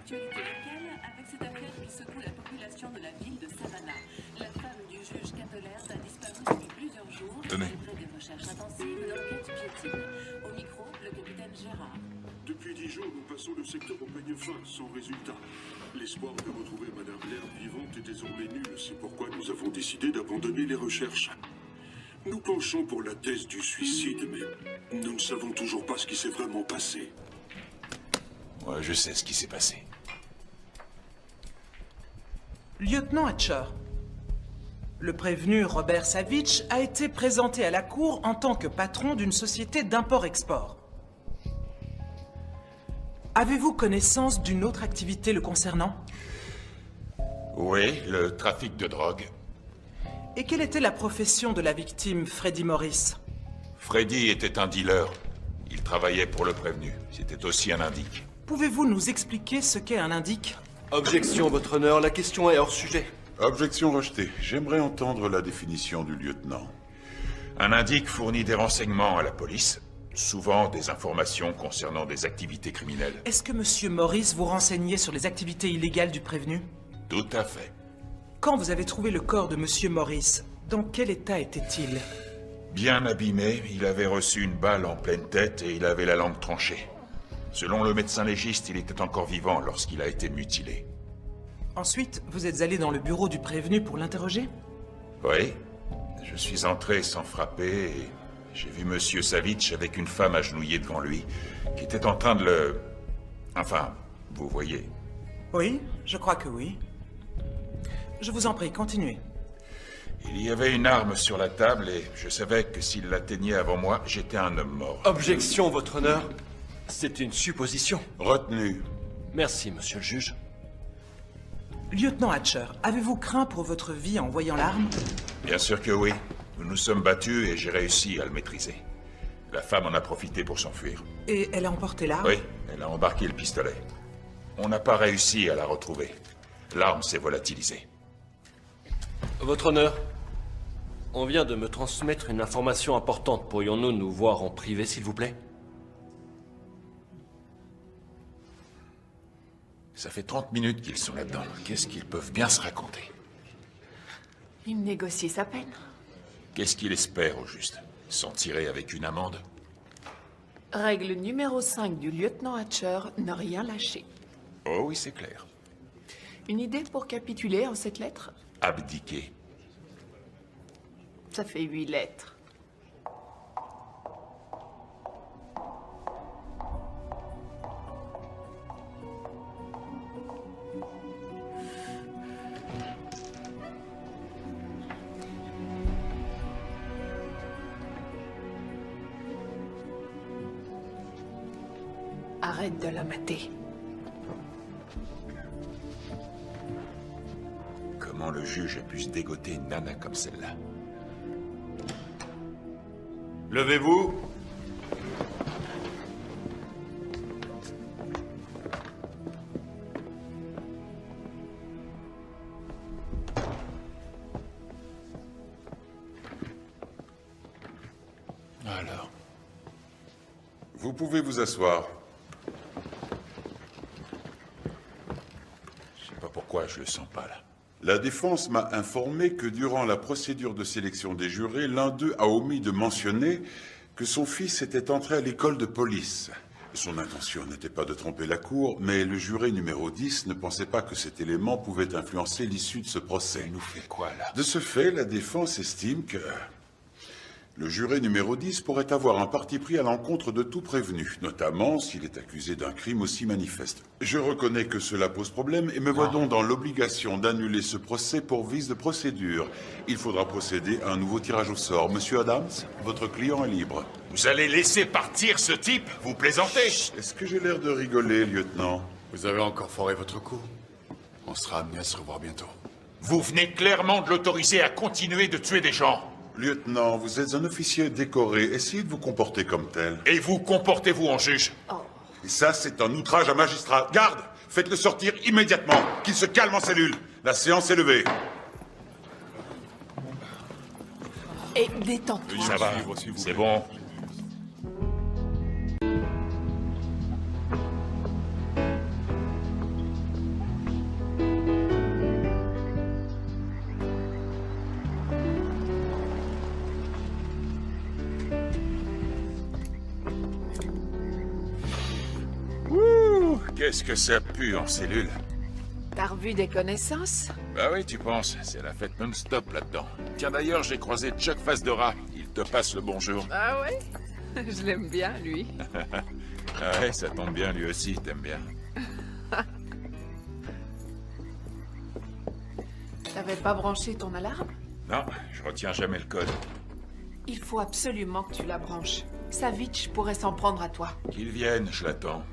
l'actualité locale avec cette affaire qui secoue la population de la ville de Savannah. La femme du juge Catolers a disparu depuis plusieurs jours. Tenez. Malgré des recherches intensives, l'enquête piétine. Au micro, le capitaine Gérard. Depuis 10 jours, nous passons le secteur au peigne fin, sans résultat. L'espoir de retrouver Madame Blair vivante est désormais nul. C'est pourquoi nous avons décidé d'abandonner les recherches. Nous penchons pour la thèse du suicide, mais nous ne savons toujours pas ce qui s'est vraiment passé. Ouais, je sais ce qui s'est passé. Lieutenant Hatcher, le prévenu Robert Savitch a été présenté à la cour en tant que patron d'une société d'import-export. Avez-vous connaissance d'une autre activité le concernant? Oui, le trafic de drogue. Et quelle était la profession de la victime, Freddie Morris? Freddy était un dealer. Il travaillait pour le prévenu. C'était aussi un indique. Pouvez-vous nous expliquer ce qu'est un indique? Objection, votre honneur, la question est hors sujet. Objection rejetée. J'aimerais entendre la définition du lieutenant. Un indique fournit des renseignements à la police, souvent des informations concernant des activités criminelles. Est-ce que Monsieur Morris vous renseignait sur les activités illégales du prévenu? Tout à fait. Quand vous avez trouvé le corps de Monsieur Morris, dans quel état était-il? Bien abîmé, il avait reçu une balle en pleine tête et il avait la langue tranchée. Selon le médecin légiste, il était encore vivant lorsqu'il a été mutilé. Ensuite, vous êtes allé dans le bureau du prévenu pour l'interroger? Oui. Je suis entré sans frapper et j'ai vu Monsieur Savitch avec une femme agenouillée devant lui, qui était en train de le... Enfin, vous voyez. Oui, je crois que oui. Je vous en prie, continuez. Il y avait une arme sur la table et je savais que s'il l'atteignait avant moi, j'étais un homme mort. Objection, votre honneur. C'est une supposition. Retenu. Merci, monsieur le juge. Lieutenant Hatcher, avez-vous craint pour votre vie en voyant l'arme? Bien sûr que oui. Nous nous sommes battus et j'ai réussi à le maîtriser. La femme en a profité pour s'enfuir. Et elle a emporté l'arme? Oui, elle a embarqué le pistolet. On n'a pas réussi à la retrouver. L'arme s'est volatilisée. Votre honneur, on vient de me transmettre une information importante. Pourrions-nous nous voir en privé, s'il vous plaît? Ça fait 30 minutes qu'ils sont là-dedans. Qu'est-ce qu'ils peuvent bien se raconter? Il négocie sa peine. Qu'est-ce qu'il espère au juste? S'en tirer avec une amende? Règle numéro 5 du lieutenant Hatcher, ne rien lâcher. Oh oui, c'est clair. Une idée pour capituler en cette lettre? Abdiquer. Ça fait 8 lettres. Arrête de la mater. Comment le juge a pu se dégoter une nana comme celle-là? Levez-vous. Alors? Vous pouvez vous asseoir. Je sais pas pourquoi je le sens pas, là. La défense m'a informé que durant la procédure de sélection des jurés, l'un d'eux a omis de mentionner que son fils était entré à l'école de police. Son intention n'était pas de tromper la cour, mais le juré numéro 10 ne pensait pas que cet élément pouvait influencer l'issue de ce procès. Il nous fait quoi, là? De ce fait, la défense estime que le juré numéro 10 pourrait avoir un parti pris à l'encontre de tout prévenu, notamment s'il est accusé d'un crime aussi manifeste. Je reconnais que cela pose problème et me vois donc dans l'obligation d'annuler ce procès pour vice de procédure. Il faudra procéder à un nouveau tirage au sort. Monsieur Adams, votre client est libre. Vous allez laisser partir ce type? Vous plaisantez? Est-ce que j'ai l'air de rigoler, lieutenant? Vous avez encore foré votre coup. On sera amené à se revoir bientôt. Vous venez clairement de l'autoriser à continuer de tuer des gens. Lieutenant, vous êtes un officier décoré. Essayez de vous comporter comme tel. Et vous comportez-vous en juge? Et ça, c'est un outrage à magistrat. Garde! Faites-le sortir immédiatement. Qu'il se calme en cellule. La séance est levée. Et détends-toi. Ça va, c'est bon. Qu'est-ce que ça pue en cellule? T'as revu des connaissances? Bah oui, tu penses, c'est la fête non-stop là-dedans. Tiens d'ailleurs, j'ai croisé Chuck Face-Dora. Il te passe le bonjour. Ah ouais? Je l'aime bien, lui. Ah ouais, ça tombe bien, lui aussi, t'aimes bien. T'avais pas branché ton alarme? Non, je retiens jamais le code. Il faut absolument que tu la branches. Savitch pourrait s'en prendre à toi. Qu'il vienne, je l'attends.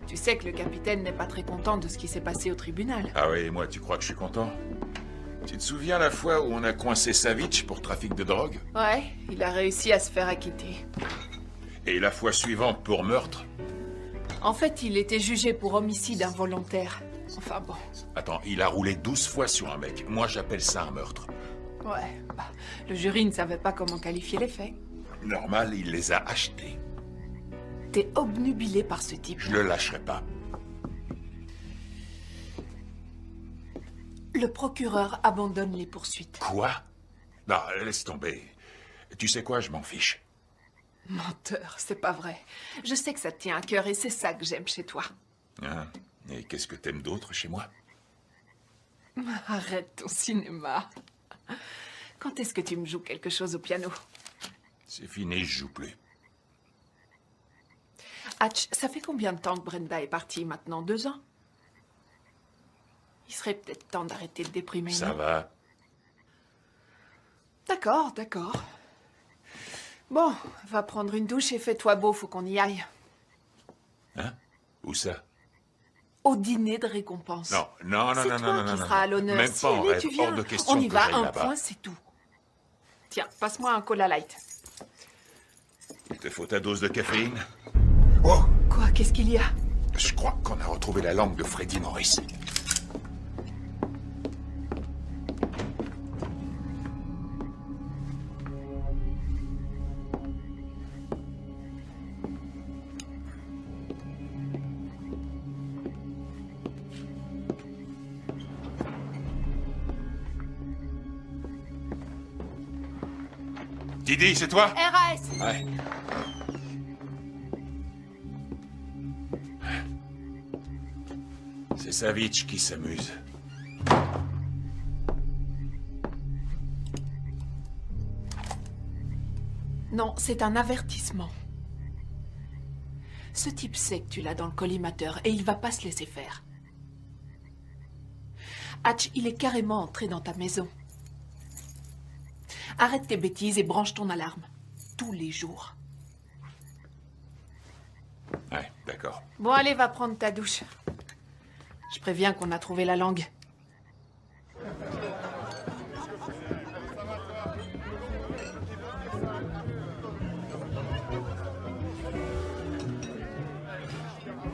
Tu sais que le capitaine n'est pas très content de ce qui s'est passé au tribunal. Ah oui, moi, tu crois que je suis content? Tu te souviens la fois où on a coincé Savitch pour trafic de drogue? Ouais, il a réussi à se faire acquitter. Et la fois suivante pour meurtre? En fait, il était jugé pour homicide involontaire. Enfin bon. Attends, il a roulé 12 fois sur un mec. Moi, j'appelle ça un meurtre. Ouais, bah, le jury ne savait pas comment qualifier les faits. Normal, il les a achetés. T'es obnubilé par ce type. Je le lâcherai pas. Le procureur abandonne les poursuites. Quoi? Non, laisse tomber. Tu sais quoi, je m'en fiche. Menteur, c'est pas vrai. Je sais que ça te tient à cœur et c'est ça que j'aime chez toi. Hein? Et qu'est-ce que t'aimes d'autre chez moi? Arrête ton cinéma. Quand est-ce que tu me joues quelque chose au piano? C'est fini, je joue plus. Hatch, ça fait combien de temps que Brenda est partie maintenant? 2 ans? Il serait peut-être temps d'arrêter de déprimer, Ça non? va. D'accord, d'accord. Bon, va prendre une douche et fais-toi beau, faut qu'on y aille. Hein? Où ça? Au dîner de récompense. Non, non, non, C'est non, toi non, non, qui non. seras à l'honneur. Même Si pas en allez, rêve, tu viens. hors de question On y que va, j'aille un là-bas. point, c'est tout. Tiens, passe-moi un cola light. Il te faut ta dose de caféine? Oh, Quoi, qu'est-ce qu'il y a? Je crois qu'on a retrouvé la langue de Freddy Morris. Didi, c'est toi? RAS! Ouais. C'est Savitch qui s'amuse. Non, c'est un avertissement. Ce type sait que tu l'as dans le collimateur et il va pas se laisser faire. Hatch, il est carrément entré dans ta maison. Arrête tes bêtises et branche ton alarme. Tous les jours. Ouais, d'accord. Bon, allez, va prendre ta douche. Je préviens qu'on a trouvé la langue.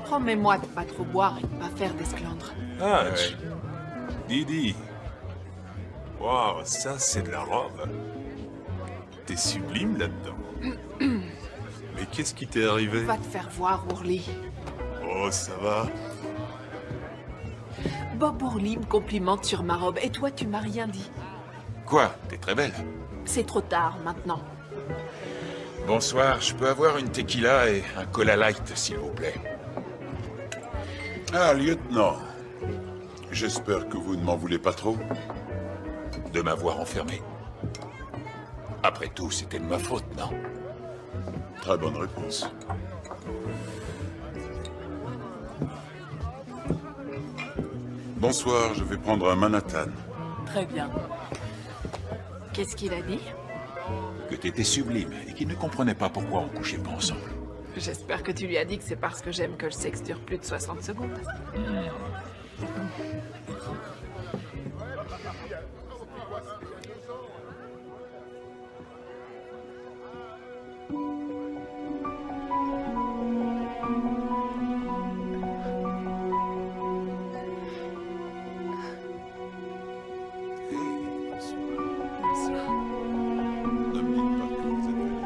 Promets-moi de pas trop boire et de pas faire d'esclandre. Hatch. Didi. Waouh, ça c'est de la robe. T'es sublime là-dedans. Mais qu'est-ce qui t'est arrivé? Va te faire voir, Worley. Oh, ça va. Bob Worley me complimente sur ma robe et toi, tu m'as rien dit. Quoi? T'es très belle. C'est trop tard maintenant. Bonsoir, je peux avoir une tequila et un cola light, s'il vous plaît. Ah, lieutenant. J'espère que vous ne m'en voulez pas trop. De m'avoir enfermé. Après tout, c'était de ma faute, non? Très bonne réponse. Bonsoir, je vais prendre un Manhattan. Très bien. Qu'est-ce qu'il a dit? Que t'étais sublime et qu'il ne comprenait pas pourquoi on couchait pas ensemble. J'espère que tu lui as dit que c'est parce que j'aime que le sexe dure plus de 60 secondes. Ne me dites pas que vous êtes allé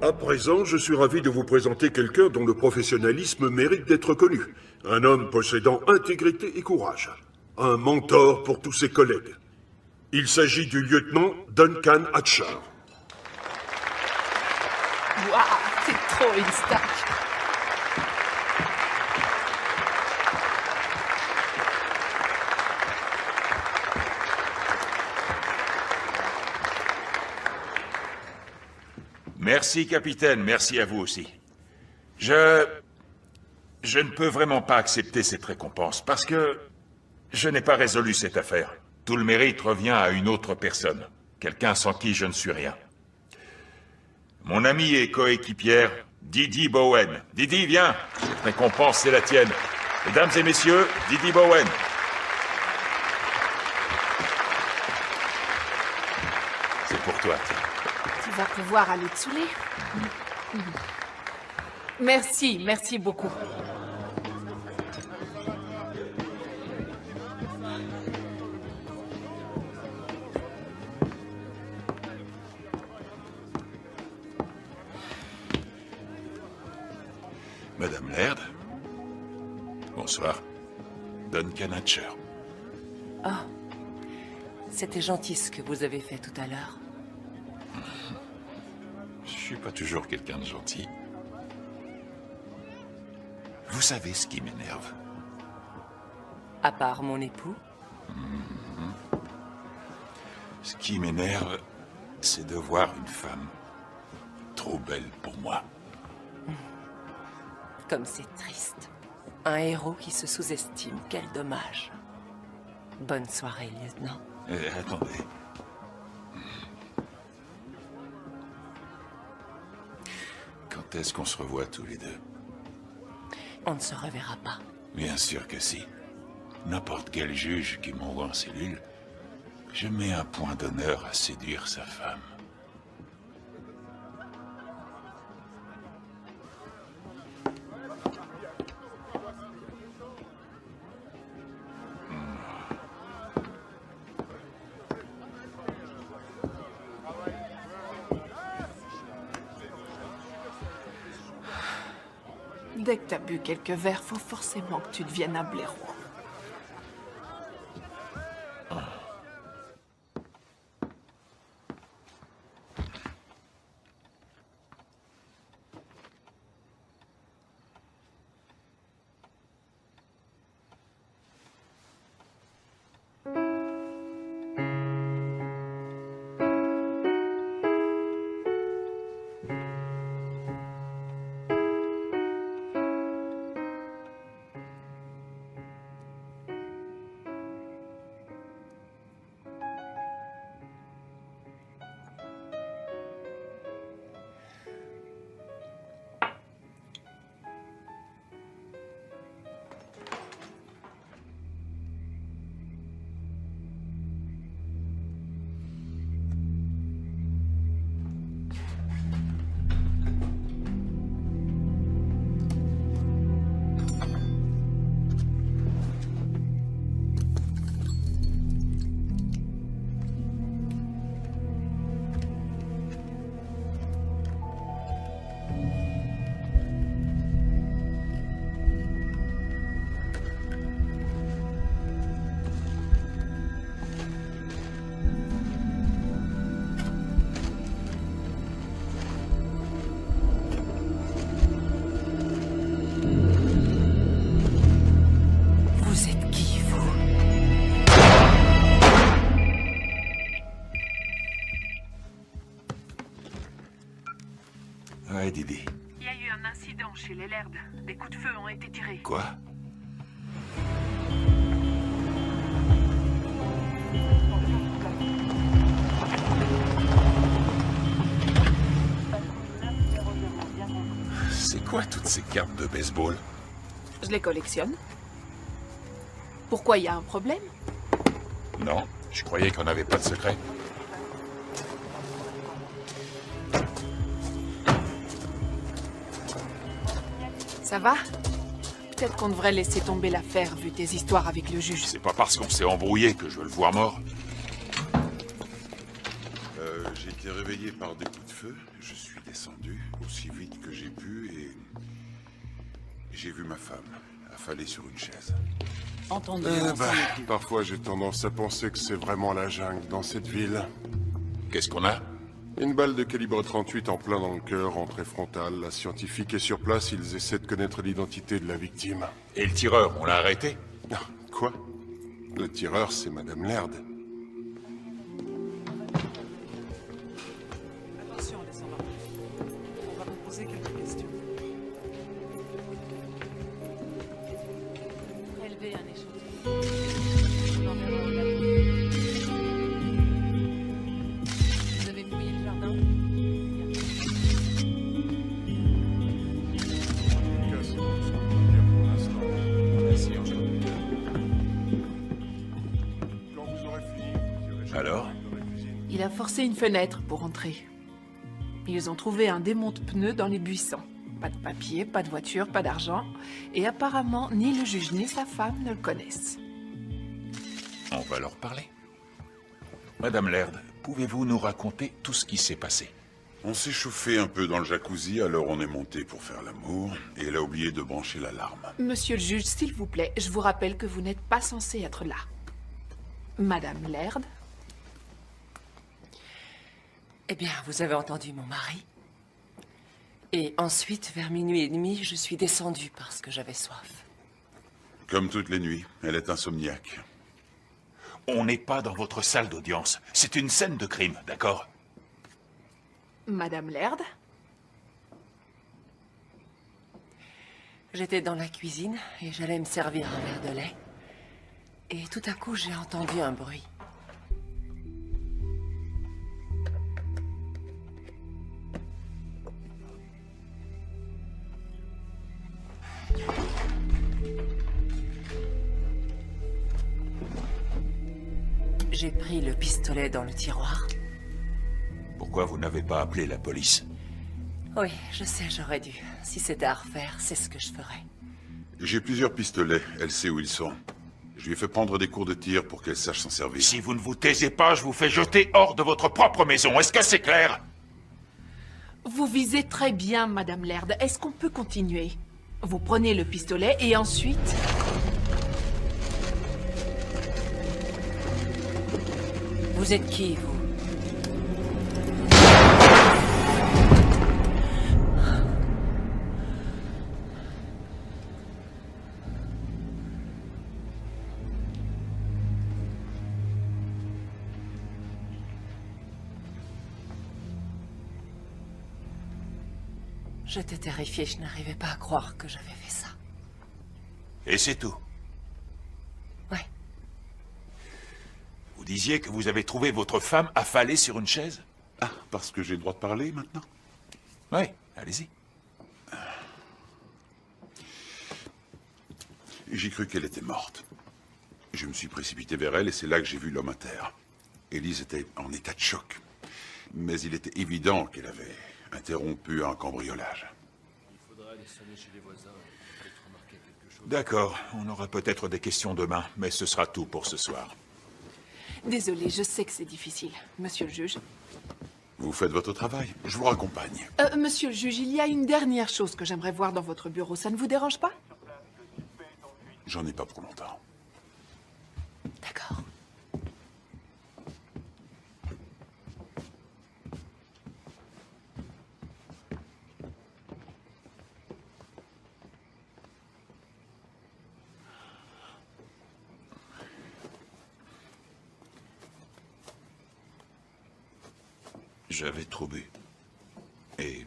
À présent, je suis ravi de vous présenter quelqu'un dont le professionnalisme mérite d'être connu. Un homme possédant intégrité et courage. Un mentor pour tous ses collègues. Il s'agit du lieutenant Duncan Hatcher. Waouh, c'est trop une star. Merci, capitaine. Merci à vous aussi. Je ne peux vraiment pas accepter cette récompense parce que je n'ai pas résolu cette affaire. Tout le mérite revient à une autre personne. Quelqu'un sans qui je ne suis rien. Mon ami et coéquipière, Didi Bowen. Didi, viens. Cette récompense, c'est la tienne. Mesdames et messieurs, Didi Bowen. C'est pour toi, tiens. Tu vas pouvoir aller te saouler. Merci beaucoup. Madame Laird. Bonsoir. Duncan Hatcher. Oh, c'était gentil ce que vous avez fait tout à l'heure. Je suis pas toujours quelqu'un de gentil. Vous savez ce qui m'énerve? À part mon époux? Ce qui m'énerve, c'est de voir une femme trop belle pour moi. Comme c'est triste. Un héros qui se sous-estime, quel dommage. Bonne soirée, lieutenant. Attendez. Quand est-ce qu'on se revoit tous les deux? On ne se reverra pas. Bien sûr que si. N'importe quel juge qui m'envoie en cellule, je mets un point d'honneur à séduire sa femme. Dès que t'as bu quelques verres, faut forcément que tu deviennes un blaireau. Ouais, Didi. Il y a eu un incident chez les Laird. Des coups de feu ont été tirés. Quoi? C'est quoi toutes ces cartes de baseball? Je les collectionne. Pourquoi, il y a un problème? Non, je croyais qu'on n'avait pas de secret. Ça va? Peut-être qu'on devrait laisser tomber l'affaire, vu tes histoires avec le juge. C'est pas parce qu'on s'est embrouillé que je veux le voir mort. J'ai été réveillé par des coups de feu. Je suis descendu aussi vite que j'ai pu et j'ai vu ma femme affalée sur une chaise. Entendu. Parfois j'ai tendance à penser que c'est vraiment la jungle dans cette ville. Qu'est-ce qu'on a? Une balle de calibre 38 en plein dans le cœur, entrée frontale. La scientifique est sur place, ils essaient de connaître l'identité de la victime. Et le tireur, on l'a arrêté? Ah, quoi? Le tireur, c'est Madame Laird. Attention, descendant. On va vous poser quelques questions. Prélevez un échantillon. On l'enverra au labo. Vous avez fouillé le jardin? Alors? Il a forcé une fenêtre pour entrer. Ils ont trouvé un démonte-pneus dans les buissons. Pas de papier, pas de voiture, pas d'argent. Et apparemment, ni le juge ni sa femme ne le connaissent. On va leur parler. Madame Laird, pouvez-vous nous raconter tout ce qui s'est passé? On s'est chauffé un peu dans le jacuzzi, alors on est monté pour faire l'amour, et elle a oublié de brancher l'alarme. Monsieur le juge, s'il vous plaît, je vous rappelle que vous n'êtes pas censé être là. Madame Laird? Eh bien, vous avez entendu mon mari. Et ensuite, vers 00h30, je suis descendue parce que j'avais soif. Comme toutes les nuits, elle est insomniaque. On n'est pas dans votre salle d'audience. C'est une scène de crime, d'accord? Madame Laird? J'étais dans la cuisine et j'allais me servir un verre de lait. Et tout à coup, j'ai entendu un bruit. J'ai pris le pistolet dans le tiroir. Pourquoi vous n'avez pas appelé la police? Oui, je sais, j'aurais dû. Si c'était à refaire, c'est ce que je ferais. J'ai plusieurs pistolets, elle sait où ils sont. Je lui ai fait prendre des cours de tir pour qu'elle sache s'en servir. Si vous ne vous taisez pas, je vous fais jeter hors de votre propre maison. Est-ce que c'est clair? Vous visez très bien, Madame Laird. Est-ce qu'on peut continuer? Vous prenez le pistolet et ensuite... Vous êtes qui, vous? J'étais terrifiée, je n'arrivais pas à croire que j'avais fait ça. Et c'est tout? Ouais. Vous disiez que vous avez trouvé votre femme affalée sur une chaise? Ah, parce que j'ai le droit de parler maintenant? Oui, allez-y. J'ai cru qu'elle était morte. Je me suis précipité vers elle et c'est là que j'ai vu l'homme à terre. Élise était en état de choc. Mais il était évident qu'elle avait interrompu un cambriolage. Il faudra aller sonner chez les voisins et peut-être remarquer quelque chose. D'accord, on aura peut-être des questions demain, mais ce sera tout pour ce soir. Désolée, je sais que c'est difficile. Monsieur le juge. Vous faites votre travail, je vous raccompagne. Monsieur le juge, il y a une dernière chose que j'aimerais voir dans votre bureau. Ça ne vous dérange pas? J'en ai pas pour longtemps. D'accord. J'avais trop bu. Et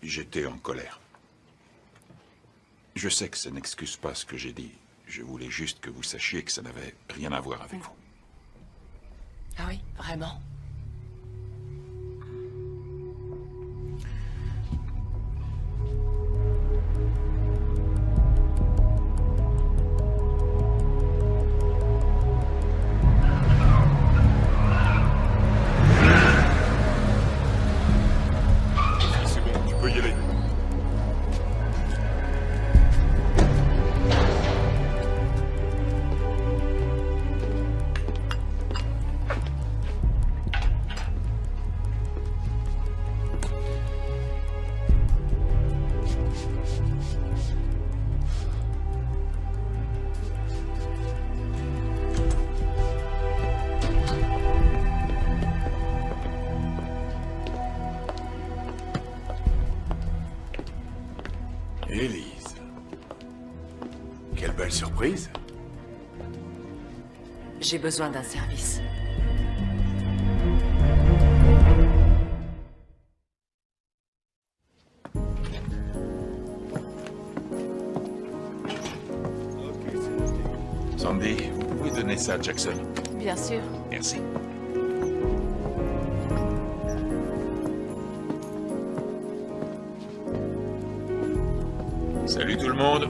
j'étais en colère. Je sais que ça n'excuse pas ce que j'ai dit. Je voulais juste que vous sachiez que ça n'avait rien à voir avec vous. Ah oui, vraiment? C'est bon, tu peux y aller. surprise. J'ai besoin d'un service. Sandy, vous pouvez donner ça à Jackson. Bien sûr. Merci. Salut tout le monde.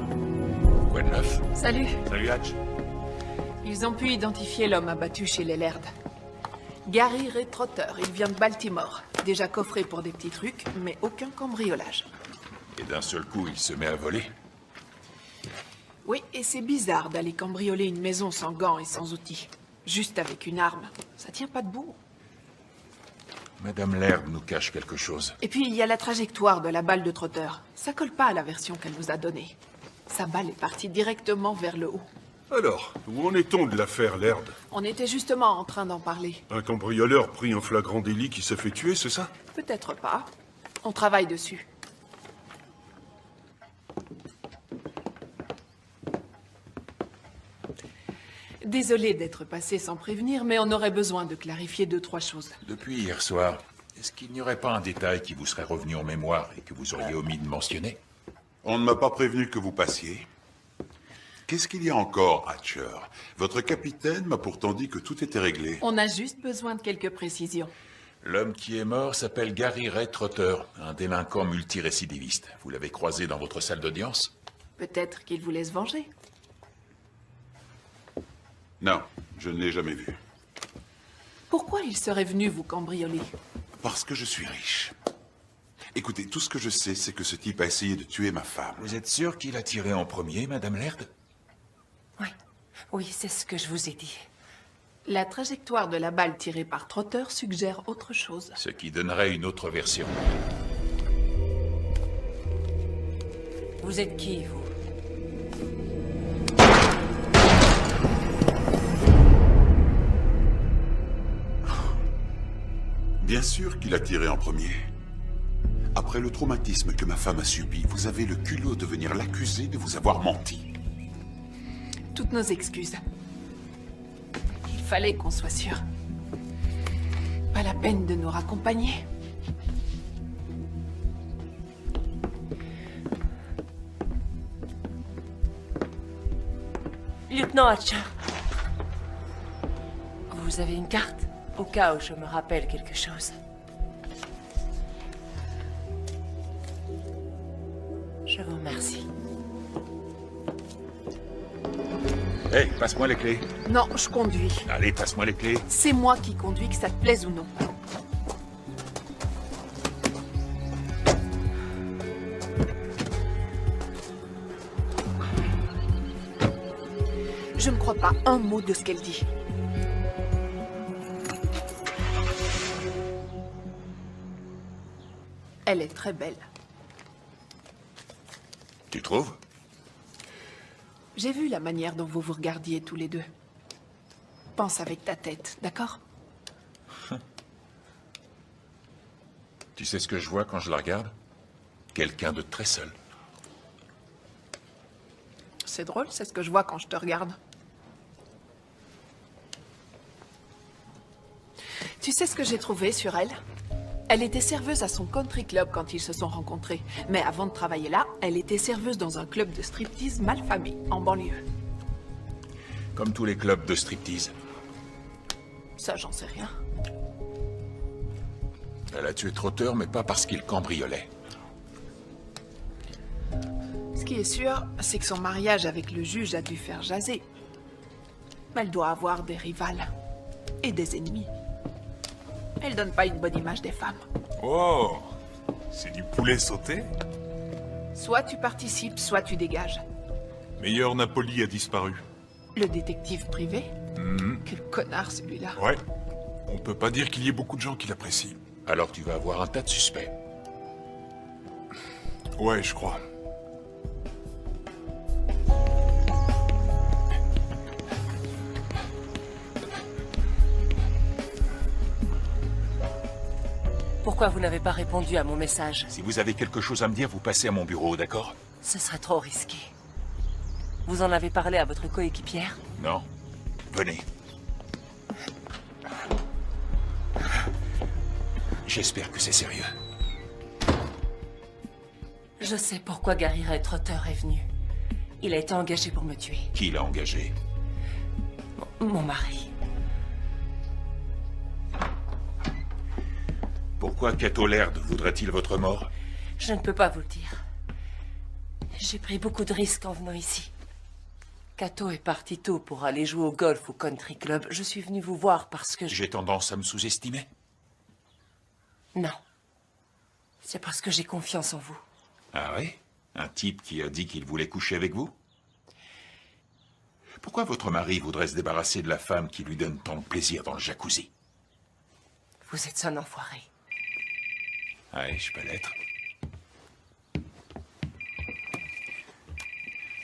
Quoi de neuf? Salut. Salut Hatch. Ils ont pu identifier l'homme abattu chez les Laird. Gary Ray Trotter, il vient de Baltimore. Déjà coffré pour des petits trucs, mais aucun cambriolage. Et d'un seul coup, il se met à voler. Oui, et c'est bizarre d'aller cambrioler une maison sans gants et sans outils. Juste avec une arme. Ça tient pas debout. Madame Laird nous cache quelque chose. Et puis, il y a la trajectoire de la balle de Trotter. Ça colle pas à la version qu'elle nous a donnée. Sa balle est partie directement vers le haut. Alors, où en est-on de l'affaire Laird? On était justement en train d'en parler. Un cambrioleur pris en flagrant délit qui s'est fait tuer, c'est ça? Peut-être pas. On travaille dessus. Désolé d'être passé sans prévenir, mais on aurait besoin de clarifier 2-3 choses. Depuis hier soir, est-ce qu'il n'y aurait pas un détail qui vous serait revenu en mémoire et que vous auriez omis de mentionner? On ne m'a pas prévenu que vous passiez. Qu'est-ce qu'il y a encore, Hatcher? Votre capitaine m'a pourtant dit que tout était réglé. On a juste besoin de quelques précisions. L'homme qui est mort s'appelle Gary Ray Trotter, un délinquant multirécidiviste. Vous l'avez croisé dans votre salle d'audience? Peut-être qu'il voulait se venger. Non, je ne l'ai jamais vu. Pourquoi il serait venu vous cambrioler? Parce que je suis riche. Écoutez, tout ce que je sais, c'est que ce type a essayé de tuer ma femme. Vous êtes sûr qu'il a tiré en premier, Madame Laird? Oui. Oui, c'est ce que je vous ai dit. La trajectoire de la balle tirée par Trotter suggère autre chose. Ce qui donnerait une autre version. Vous êtes qui, vous? Bien sûr qu'il a tiré en premier. Après le traumatisme que ma femme a subi, vous avez le culot de venir l'accuser de vous avoir menti. Toutes nos excuses. Il fallait qu'on soit sûr. Pas la peine de nous raccompagner. Lieutenant Hatcher. Vous avez une carte? Au cas où je me rappelle quelque chose. Je vous remercie. Hey, passe-moi les clés. Non, je conduis. Allez, passe-moi les clés. C'est moi qui conduis, que ça te plaise ou non. Je ne crois pas un mot de ce qu'elle dit. Elle est très belle. Tu trouves? J'ai vu la manière dont vous vous regardiez tous les deux. Pense avec ta tête, d'accord? Tu sais ce que je vois quand je la regarde? Quelqu'un de très seul. C'est drôle, c'est ce que je vois quand je te regarde. Tu sais ce que j'ai trouvé sur elle? Elle était serveuse à son country club quand ils se sont rencontrés. Mais avant de travailler là, elle était serveuse dans un club de striptease malfamé, en banlieue. Comme tous les clubs de striptease. Ça, j'en sais rien. Elle a tué Trotter, mais pas parce qu'il cambriolait. Ce qui est sûr, c'est que son mariage avec le juge a dû faire jaser. Elle doit avoir des rivales. Et des ennemis. Elle donne pas une bonne image des femmes. Oh, c'est du poulet sauté? Soit tu participes, soit tu dégages. Meilleur Napoli a disparu. Le détective privé? Quel connard celui-là. Ouais, on peut pas dire qu'il y ait beaucoup de gens qui l'apprécient. Alors tu vas avoir un tas de suspects. Ouais, je crois. Pourquoi vous n'avez pas répondu à mon message? Si vous avez quelque chose à me dire, vous passez à mon bureau, d'accord? Ce serait trop risqué. Vous en avez parlé à votre coéquipière? Non. Venez. J'espère que c'est sérieux. Je sais pourquoi Gary Ray Trotter est venu. Il a été engagé pour me tuer. Qui l'a engagé? Mon mari. Pourquoi Cato Laird voudrait-il votre mort? Je ne peux pas vous le dire. J'ai pris beaucoup de risques en venant ici. Cato est parti tôt pour aller jouer au golf au country club. Je suis venu vous voir parce que J'ai tendance à me sous-estimer? Non. C'est parce que j'ai confiance en vous. Ah oui? Un type qui a dit qu'il voulait coucher avec vous? Pourquoi votre mari voudrait se débarrasser de la femme qui lui donne tant de plaisir dans le jacuzzi? Vous êtes un enfoiré. Oui, je peux l'être.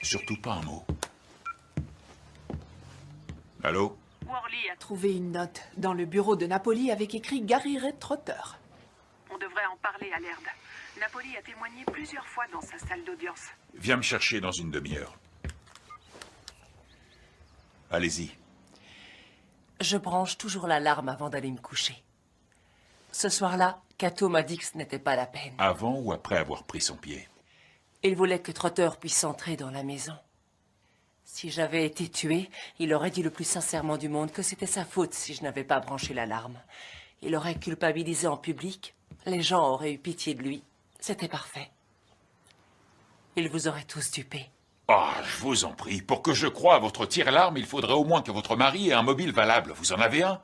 Surtout pas un mot. Allô? Worley a Trouvé une note dans le bureau de Napoli avec écrit Gary Ray Trotter. On devrait en parler à Laird. Napoli a témoigné plusieurs fois dans sa salle d'audience. Viens me chercher dans une demi-heure. Allez-y. Je branche toujours l'alarme avant d'aller me coucher. Ce soir-là, Cato m'a dit que ce n'était pas la peine. Avant ou après avoir pris son pied? Il voulait que Trotter puisse entrer dans la maison. Si j'avais été tué, il aurait dit le plus sincèrement du monde que c'était sa faute si je n'avais pas branché l'alarme. Il aurait culpabilisé en public. Les gens auraient eu pitié de lui. C'était parfait. Il vous aurait tous dupé. Ah, je vous en prie, pour que je croie à votre tire-alarme, il faudrait au moins que votre mari ait un mobile valable. Vous en avez un?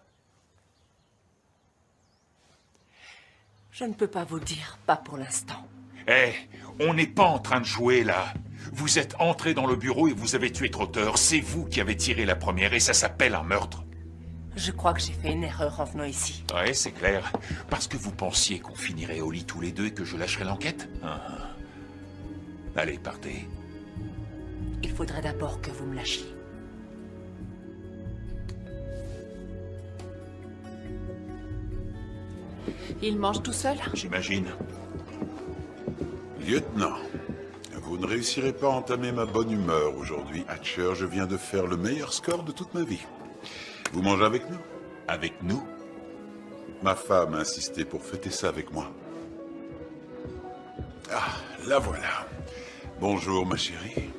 Je ne peux pas vous le dire, pas pour l'instant. Eh, on n'est pas en train de jouer, là. Vous êtes entré dans le bureau et vous avez tué Trotter. C'est vous qui avez tiré la première et ça s'appelle un meurtre. Je crois que j'ai fait une erreur en venant ici. Ouais, c'est clair. Parce que vous pensiez qu'on finirait au lit tous les deux et que je lâcherais l'enquête? Allez, partez. Il faudrait d'abord que vous me lâchiez. Il mange tout seul? J'imagine. Lieutenant, vous ne réussirez pas à entamer ma bonne humeur aujourd'hui. Hatcher, je viens de faire le meilleur score de toute ma vie. Vous mangez avec nous? Avec nous? Ma femme a insisté pour fêter ça avec moi. Ah, la voilà. Bonjour, ma chérie.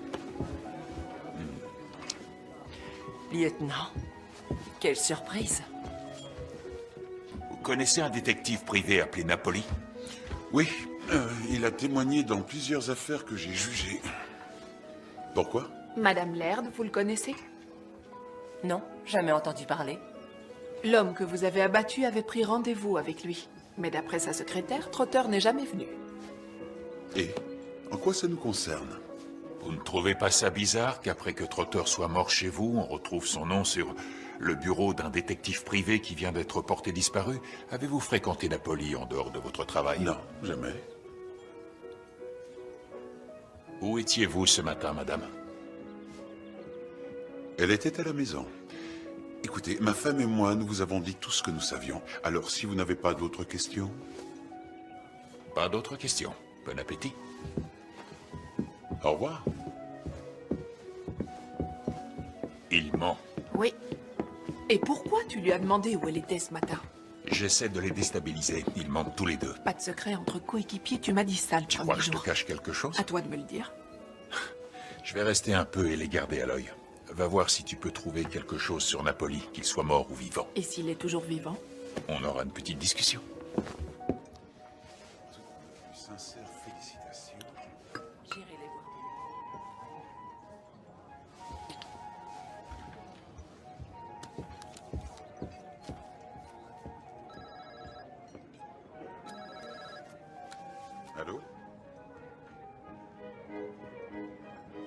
Lieutenant, quelle surprise. Vous connaissez un détective privé appelé Napoli? Oui, il a témoigné dans plusieurs affaires que j'ai jugées. Pourquoi? Madame Laird, vous le connaissez? Non, jamais entendu parler. L'homme que vous avez abattu avait pris rendez-vous avec lui. Mais d'après sa secrétaire, Trotter n'est jamais venu. Et en quoi ça nous concerne? Vous ne trouvez pas ça bizarre qu'après que Trotter soit mort chez vous, on retrouve son nom sur le bureau d'un détective privé qui vient d'être porté disparu? Avez-vous fréquenté Napoli en dehors de votre travail? Non, jamais. Où étiez-vous ce matin, madame? Elle était à la maison. Écoutez, ma femme et moi, nous vous avons dit tout ce que nous savions. Alors, si vous n'avez pas d'autres questions... Pas d'autres questions. Bon appétit. Au revoir. Il ment. Oui. Et pourquoi tu lui as demandé où elle était ce matin? J'essaie de les déstabiliser. Ils mentent tous les deux. Pas de secret entre coéquipiers, tu m'as dit ça le Tu premier crois que je te jour. cache quelque chose? À toi de me le dire. Je vais rester un peu et les garder à l'œil. Va voir si tu peux trouver quelque chose sur Napoli, qu'il soit mort ou vivant. Et s'il est toujours vivant? On aura une petite discussion. Sincères félicitations. J'irai les voir. Allô?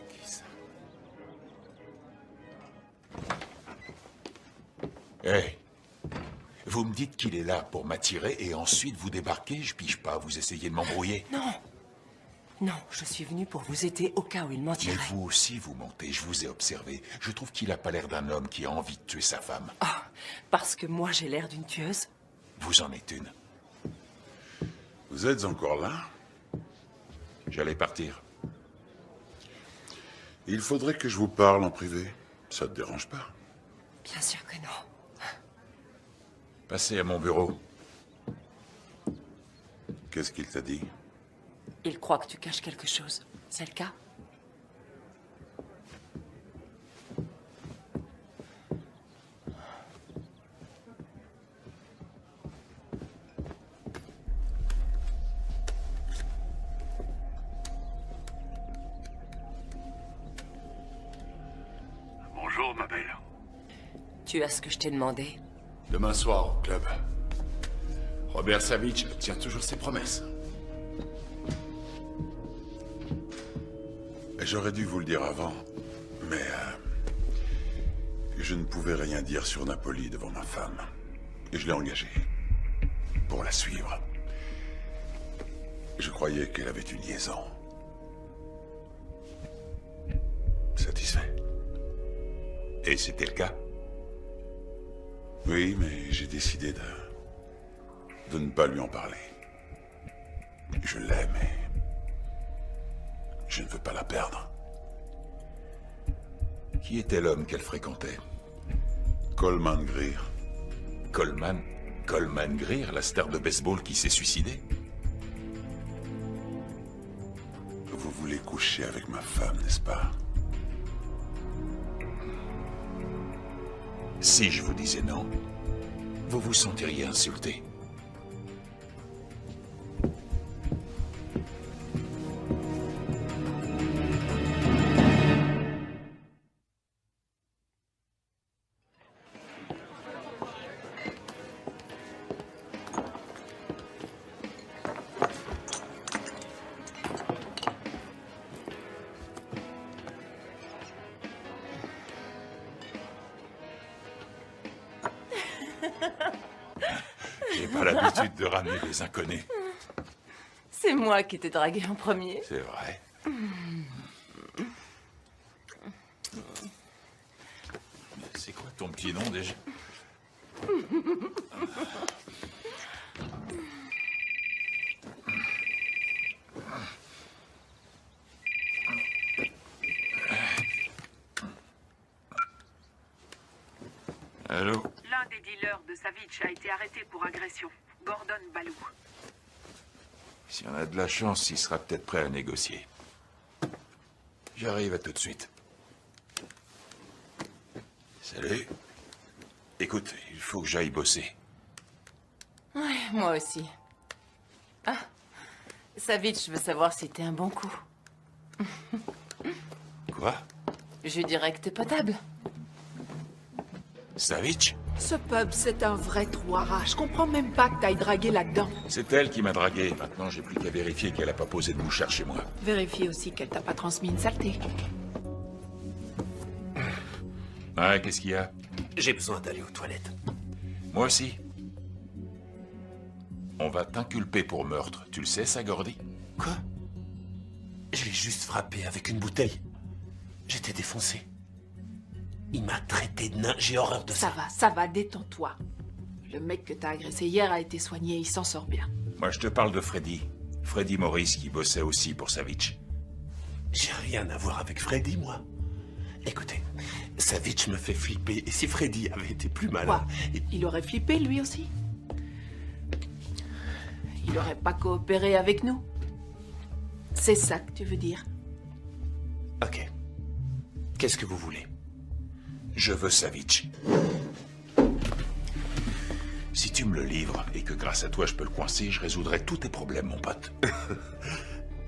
Qui ça? Hé, vous me dites qu'il est là pour m'attirer et ensuite vous débarquez, je pige pas, vous essayez de m'embrouiller. Non. Non, je suis venu pour vous aider au cas où il Mais mentirait. vous aussi vous mentez, je vous ai observé. Je trouve qu'il a pas l'air d'un homme qui a envie de tuer sa femme. Ah, parce que moi j'ai l'air d'une tueuse? Vous en êtes une. Vous êtes encore là? J'allais partir. Il faudrait que je vous parle en privé. Ça te dérange pas? Bien sûr que non. Passez à mon bureau. Qu'est-ce qu'il t'a dit? Il croit que tu caches quelque chose. C'est le cas? Bonjour, ma belle. Tu as ce que je t'ai demandé? Demain soir, au club. Robert Savitch tient toujours ses promesses. J'aurais dû vous le dire avant, mais je ne pouvais rien dire sur Napoli devant ma femme. Et je l'ai engagée pour la suivre. Je croyais qu'elle avait une liaison. Satisfait? Et c'était le cas? Oui, mais j'ai décidé de ne pas lui en parler. Je l'aime et je ne veux pas la perdre. Qui était l'homme qu'elle fréquentait? Coleman Greer. Coleman? Coleman Greer, la star de baseball qui s'est suicidée? Vous voulez coucher avec ma femme, n'est-ce pas? Si je vous disais non, vous vous sentiriez insulté. J'ai pas l'habitude de ramener des inconnus. C'est moi qui t'ai dragué en premier. C'est vrai. C'est quoi ton petit nom déjà? Allô? L'un des dealers de Savitch a été arrêté pour agression. Gordon Balou. Si on a de la chance, il sera peut-être prêt à négocier. J'arrive à tout de suite. Salut. Écoute, il faut que j'aille bosser. Ouais, moi aussi. Ah, Savitch veut savoir si t'es un bon coup. Quoi? Je dirais que t'es potable. Savitch? Ce pub, c'est un vrai trou à rats. Je comprends même pas que t'ailles draguer là-dedans. C'est elle qui m'a dragué. Maintenant, j'ai plus qu'à vérifier qu'elle a pas posé de mouchard chez moi. Vérifie aussi qu'elle t'a pas transmis une saleté. Ouais, qu'est-ce qu'il y a? J'ai besoin d'aller aux toilettes. Moi aussi. On va t'inculper pour meurtre. Tu le sais, ça, Gordy? Quoi? Je l'ai juste frappé avec une bouteille. J'étais défoncé. Il m'a traité de nain. J'ai horreur de ça. Ça va, détends-toi. Le mec que t'as agressé hier a été soigné, il s'en sort bien. Moi, je te parle de Freddy. Freddy Morris, qui bossait aussi pour Savitch. J'ai rien à voir avec Freddy, moi. Écoutez, Savitch me fait flipper. Et si Freddy avait été plus malin... Quoi? Il aurait flippé, lui aussi? Il aurait pas coopéré avec nous? C'est ça que tu veux dire? Ok. Qu'est-ce que vous voulez? Je veux Savitch. Si tu me le livres et que grâce à toi je peux le coincer, je résoudrai tous tes problèmes, mon pote.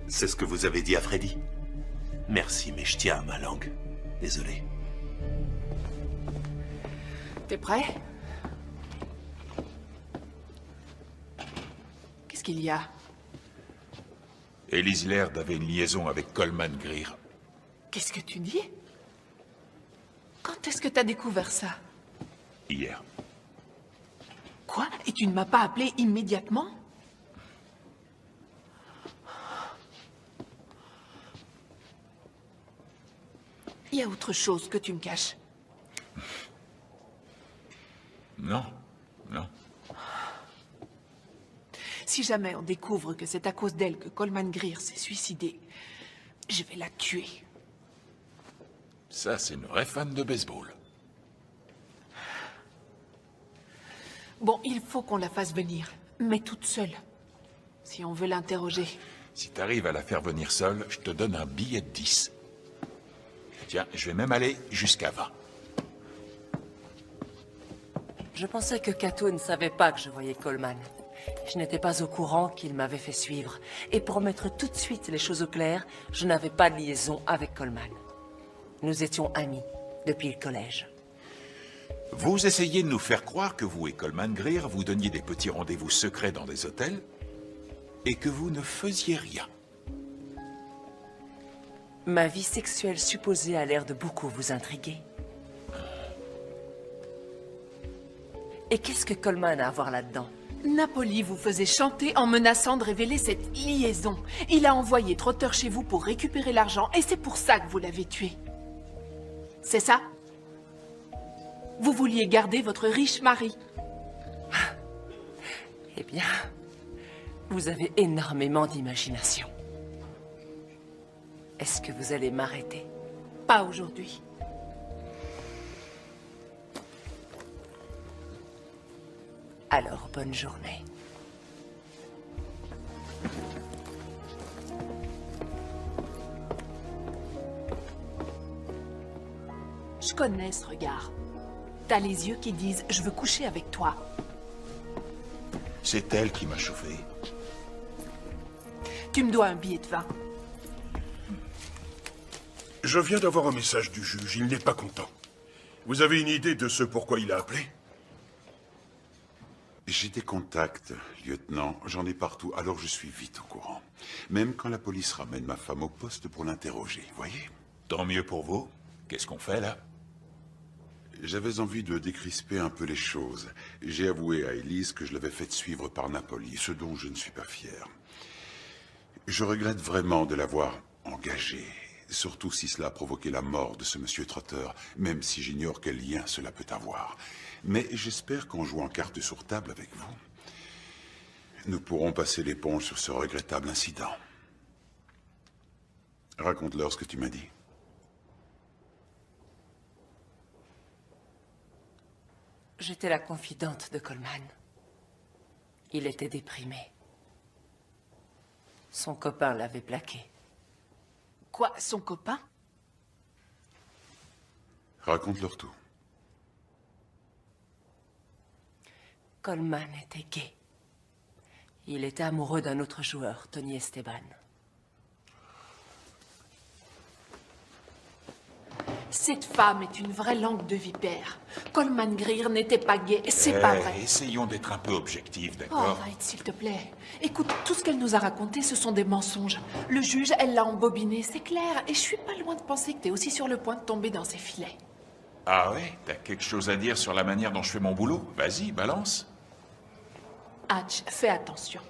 C'est ce que vous avez dit à Freddy? Merci, mais je tiens à ma langue. Désolé. T'es prêt? Qu'est-ce qu'il y a? Elise Laird avait une liaison avec Coleman Greer. Qu'est-ce que tu dis? Quand est-ce que t'as découvert ça? Hier. Quoi? Et tu ne m'as pas appelé immédiatement? Il y a autre chose que tu me caches. Non, non. Si jamais on découvre que c'est à cause d'elle que Coleman Greer s'est suicidé, je vais la tuer. Ça, c'est une vraie fan de baseball. Bon, il faut qu'on la fasse venir, mais toute seule, si on veut l'interroger. Si t'arrives à la faire venir seule, je te donne un billet de 10. Tiens, je vais même aller jusqu'à 20. Je pensais que Kato ne savait pas que je voyais Coleman. Je n'étais pas au courant qu'il m'avait fait suivre. Et pour mettre tout de suite les choses au clair, je n'avais pas de liaison avec Coleman. Nous étions amis depuis le collège. Vous essayez de nous faire croire que vous et Coleman Greer vous donniez des petits rendez-vous secrets dans des hôtels et que vous ne faisiez rien. Ma vie sexuelle supposée a l'air de beaucoup vous intriguer. Et qu'est-ce que Coleman a à voir là-dedans? Napoli vous faisait chanter en menaçant de révéler cette liaison. Il a envoyé Trotter chez vous pour récupérer l'argent et c'est pour ça que vous l'avez tué. C'est ça? Vous vouliez garder votre riche mari. Eh bien, vous avez énormément d'imagination. Est-ce que vous allez m'arrêter? Pas aujourd'hui. Alors, bonne journée. Je connais ce regard. T'as les yeux qui disent « je veux coucher avec toi ». C'est elle qui m'a chauffé. Tu me dois un billet de vin. Je viens d'avoir un message du juge, il n'est pas content. Vous avez une idée de ce pourquoi il a appelé? J'ai des contacts, lieutenant. J'en ai partout, alors je suis vite au courant. Même quand la police ramène ma femme au poste pour l'interroger, voyez? Tant mieux pour vous. Qu'est-ce qu'on fait, là? J'avais envie de décrisper un peu les choses. J'ai avoué à Elise que je l'avais faite suivre par Napoli, ce dont je ne suis pas fier. Je regrette vraiment de l'avoir engagée, surtout si cela a provoqué la mort de ce monsieur Trotter, même si j'ignore quel lien cela peut avoir. Mais j'espère qu'en jouant carte sur table avec vous, nous pourrons passer l'éponge sur ce regrettable incident. Raconte-leur ce que tu m'as dit. J'étais la confidente de Coleman. Il était déprimé. Son copain l'avait plaqué. Quoi, son copain? Raconte-leur tout. Coleman était gay. Il était amoureux d'un autre joueur, Tony Esteban. Cette femme est une vraie langue de vipère. Coleman Greer n'était pas gay, c'est pas vrai. Essayons d'être un peu objectifs, Oh, d'accord? arrête, s'il te plaît. Écoute, tout ce qu'elle nous a raconté, ce sont des mensonges. Le juge, elle l'a embobiné, c'est clair. Et je suis pas loin de penser que t'es aussi sur le point de tomber dans ses filets. Ah ouais? T'as quelque chose à dire sur la manière dont je fais mon boulot? Vas-y, balance. Hatch, fais attention.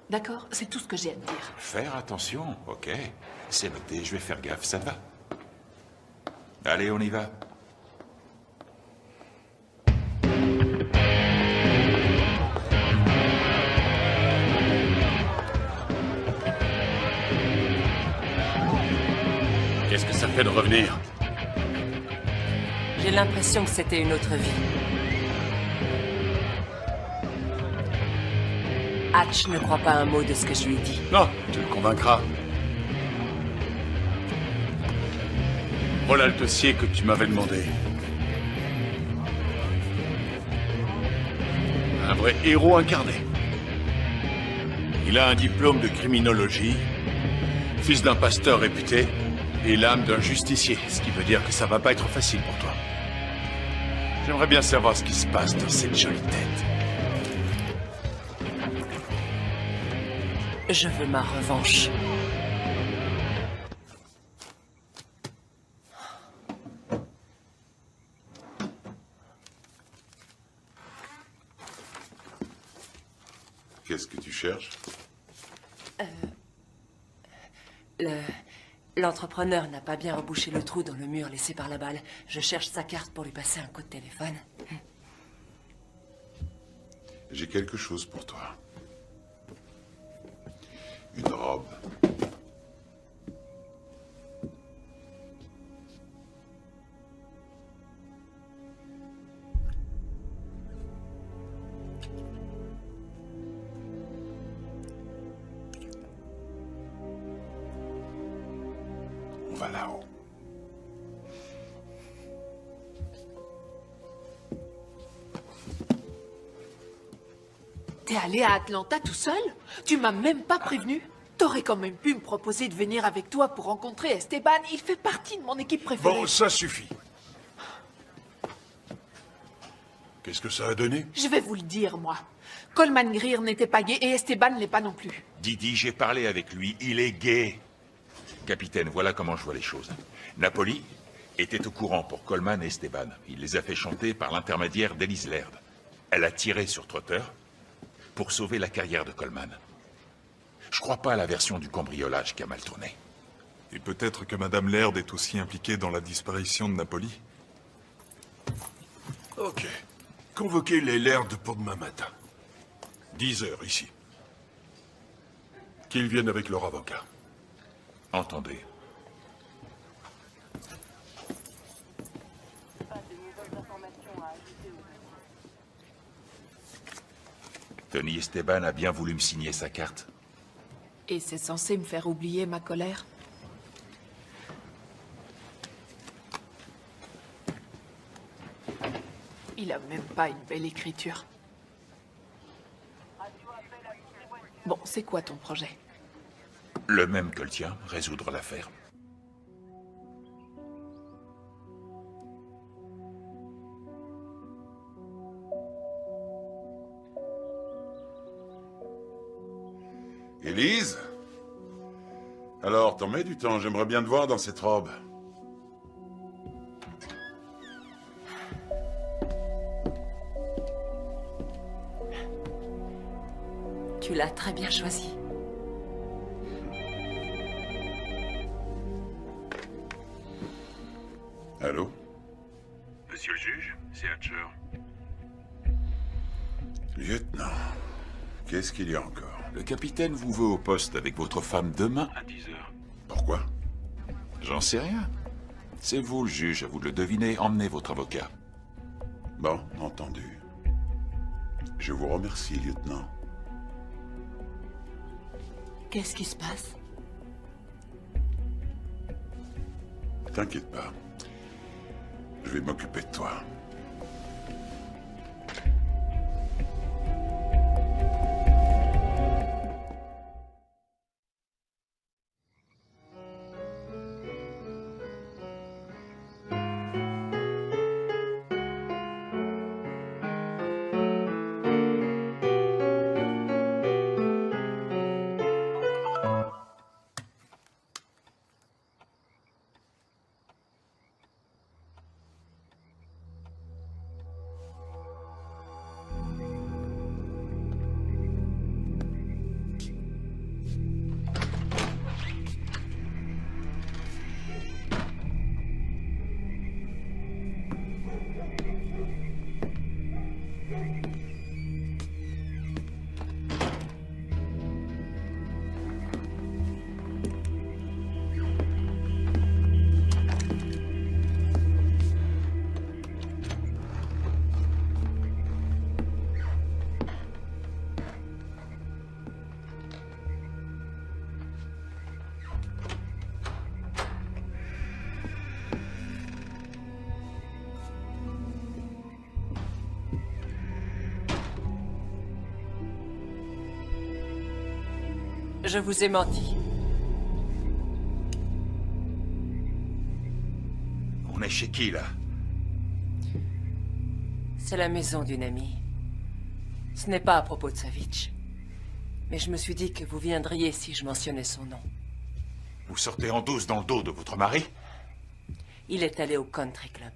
D'accord? C'est tout ce que j'ai à te dire. Faire attention, ok. C'est noté, je vais faire gaffe, ça te va? Allez, on y va. Qu'est-ce que ça fait de revenir? J'ai l'impression que c'était une autre vie. Hatch ne croit pas un mot de ce que je lui dis. Non, tu le convaincras. Voilà le dossier que tu m'avais demandé. Un vrai héros incarné. Il a un diplôme de criminologie, fils d'un pasteur réputé, et l'âme d'un justicier, ce qui veut dire que ça va pas être facile pour toi. J'aimerais bien savoir ce qui se passe dans cette jolie tête. Je veux ma revanche. Qu'est-ce que tu cherches? L'entrepreneur n'a pas bien rebouché le trou dans le mur laissé par la balle. Je cherche sa carte pour lui passer un coup de téléphone. J'ai quelque chose pour toi. Une robe. T'es allé à Atlanta tout seul? Tu m'as même pas prévenu? T'aurais quand même pu me proposer de venir avec toi pour rencontrer Esteban. Il fait partie de mon équipe préférée. Bon, ça suffit. Qu'est-ce que ça a donné? Je vais vous le dire, moi. Coleman Greer n'était pas gay et Esteban ne l'est pas non plus. Didi, j'ai parlé avec lui. Il est gay. Capitaine, voilà comment je vois les choses. Napoli était au courant pour Coleman et Esteban. Il les a fait chanter par l'intermédiaire d'Elise Laird. Elle a tiré sur Trotter pour sauver la carrière de Coleman. Je crois pas à la version du cambriolage qui a mal tourné. Et peut-être que Madame Laird est aussi impliquée dans la disparition de Napoli. Ok. Convoquez les Laird pour demain matin. 10 heures ici. Qu'ils viennent avec leur avocat. Entendez. Tony Esteban a bien voulu me signer sa carte. Et c'est censé me faire oublier ma colère? Il a même pas une belle écriture. Bon, c'est quoi ton projet? Le même que le tien, résoudre l'affaire. Élise? Alors, t'en mets du temps, j'aimerais bien te voir dans cette robe. Tu l'as très bien choisi. Allô? Monsieur le juge, c'est Hatcher. Lieutenant, qu'est-ce qu'il y a encore? Le capitaine vous veut au poste avec votre femme demain à 10h. Pourquoi? J'en sais rien. C'est vous le juge, à vous de le deviner. Emmenez votre avocat. Bon, entendu. Je vous remercie, lieutenant. Qu'est-ce qui se passe? T'inquiète pas. Je vais m'occuper de toi. Je vous ai menti. On est chez qui, là? C'est la maison d'une amie. Ce n'est pas à propos de Savitch. Mais je me suis dit que vous viendriez si je mentionnais son nom. Vous sortez en douce dans le dos de votre mari? Il est allé au country club.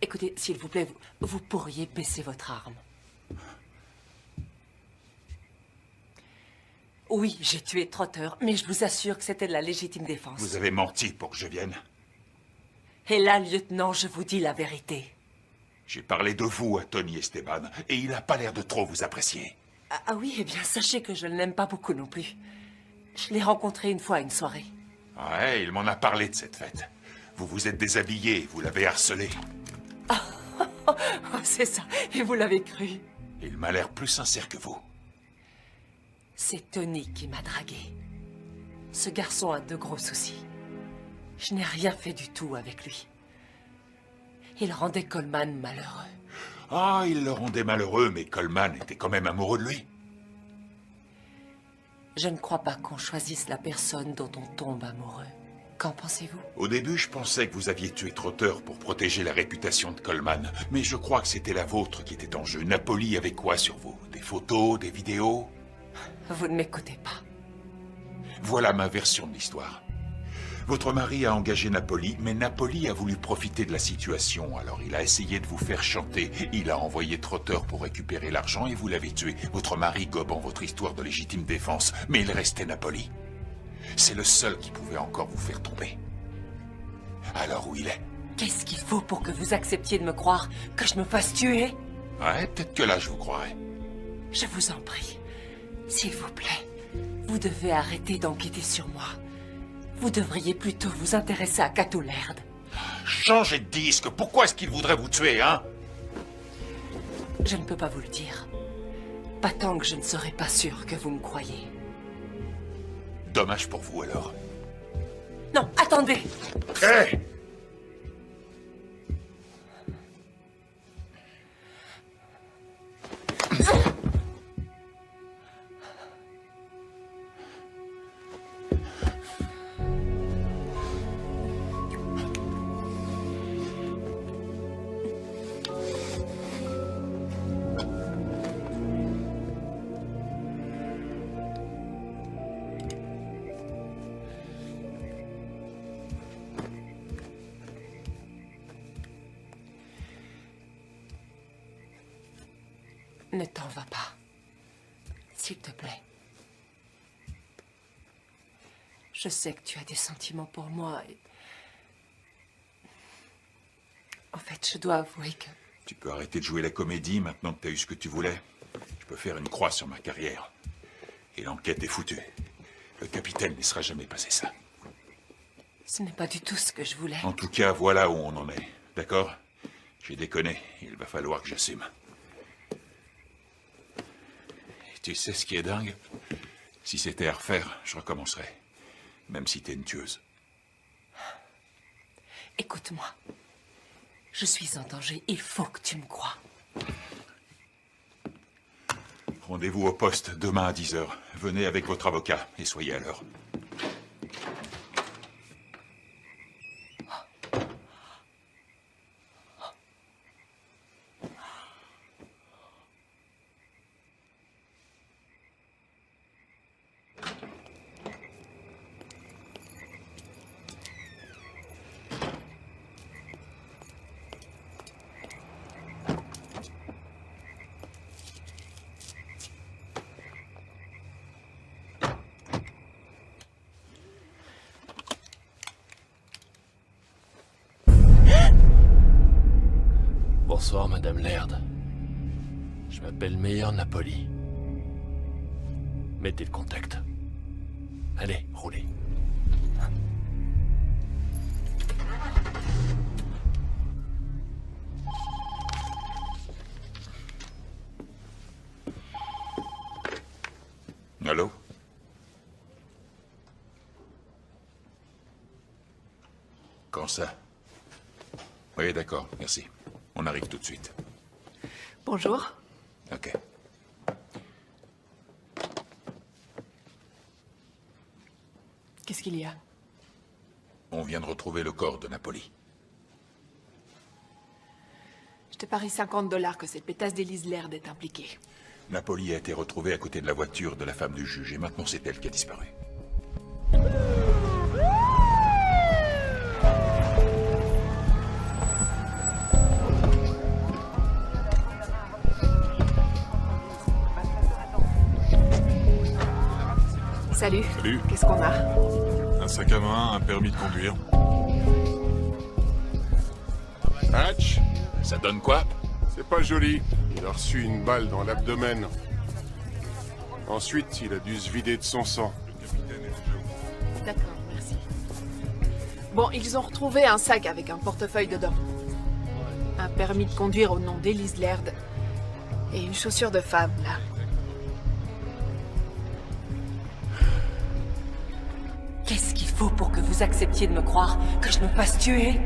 Écoutez, s'il vous plaît, vous pourriez baisser votre arme. Oui, j'ai tué Trotter, mais je vous assure que c'était de la légitime défense. Vous avez menti pour que je vienne. Et là, lieutenant, je vous dis la vérité. J'ai parlé de vous à Tony Esteban, et il n'a pas l'air de trop vous apprécier. Ah oui, eh bien, sachez que je ne l'aime pas beaucoup non plus. Je l'ai rencontré une fois à une soirée. Ouais, il m'en a parlé de cette fête. Vous vous êtes déshabillé, vous l'avez harcelé. Oh, c'est ça, et vous l'avez cru. Il m'a l'air plus sincère que vous. C'est Tony qui m'a dragué. Ce garçon a de gros soucis. Je n'ai rien fait du tout avec lui. Il rendait Coleman malheureux. Ah, il le rendait malheureux, mais Coleman était quand même amoureux de lui. Je ne crois pas qu'on choisisse la personne dont on tombe amoureux. Qu'en pensez-vous? Au début, je pensais que vous aviez tué Trotter pour protéger la réputation de Coleman. Mais je crois que c'était la vôtre qui était en jeu. Napoli avait quoi sur vous? Des photos, des vidéos? Vous ne m'écoutez pas. Voilà ma version de l'histoire. Votre mari a engagé Napoli, mais Napoli a voulu profiter de la situation. Alors il a essayé de vous faire chanter. Il a envoyé Trotter pour récupérer l'argent et vous l'avez tué. Votre mari gobant votre histoire de légitime défense. Mais il restait Napoli. C'est le seul qui pouvait encore vous faire tomber. Alors où il est? Qu'est-ce qu'il faut pour que vous acceptiez de me croire que je me fasse tuer? Ouais, peut-être que là je vous croirais. Je vous en prie, s'il vous plaît, vous devez arrêter d'enquêter sur moi. Vous devriez plutôt vous intéresser à Cato Laird. Changez de disque. Pourquoi est-ce qu'il voudrait vous tuer, hein? Je ne peux pas vous le dire. Pas tant que je ne serai pas sûr que vous me croyez. Dommage pour vous, alors. Non, attendez! Hé! Ne t'en va pas. S'il te plaît. Je sais que tu as des sentiments pour moi et... En fait, je dois avouer que... Tu peux arrêter de jouer la comédie maintenant que tu as eu ce que tu voulais. Je peux faire une croix sur ma carrière. Et l'enquête est foutue. Le capitaine ne laissera jamais passer ça. Ce n'est pas du tout ce que je voulais. En tout cas, voilà où on en est. D'accord? J'ai déconné. Il va falloir que j'assume. Tu sais ce qui est dingue? Si c'était à refaire, je recommencerais. Même si t'es une tueuse. Écoute-moi. Je suis en danger. Il faut que tu me crois. Rendez-vous au poste demain à 10h. Venez avec votre avocat et soyez à l'heure. Bonsoir, Madame Laird. Je m'appelle Meyer Napoli. Mettez le contact. Allez, roulez. Allô? Quand ça? Oui, d'accord, merci. On arrive tout de suite. Bonjour. Ok. Qu'est-ce qu'il y a? On vient de retrouver le corps de Napoli. Je te parie $50 que cette pétasse d'Élise Laird est impliquée. Napoli a été retrouvée à côté de la voiture de la femme du juge et maintenant c'est elle qui a disparu. Salut. Salut. Qu'est-ce qu'on a? Un sac à main, un permis de conduire. Hatch, Ça donne quoi? c'est pas joli. Il a reçu une balle dans l'abdomen. Ensuite, il a dû se vider de son sang. D'accord, merci. Bon, ils ont retrouvé un sac avec un portefeuille dedans. Un permis de conduire au nom d'Élise Laird. Et une chaussure de femme, là. Qu'est-ce qu'il faut pour que vous acceptiez de me croire que je me fasse tuer?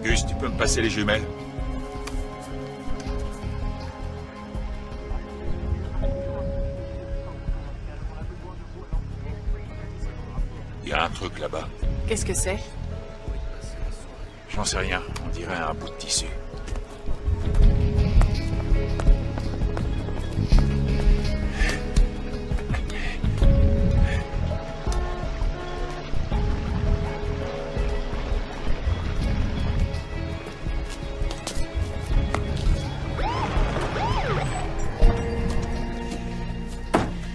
Gus, tu peux me passer les jumelles? Il y a un truc là-bas. Qu'est-ce que c'est? J'en sais rien. On dirait un bout de tissu.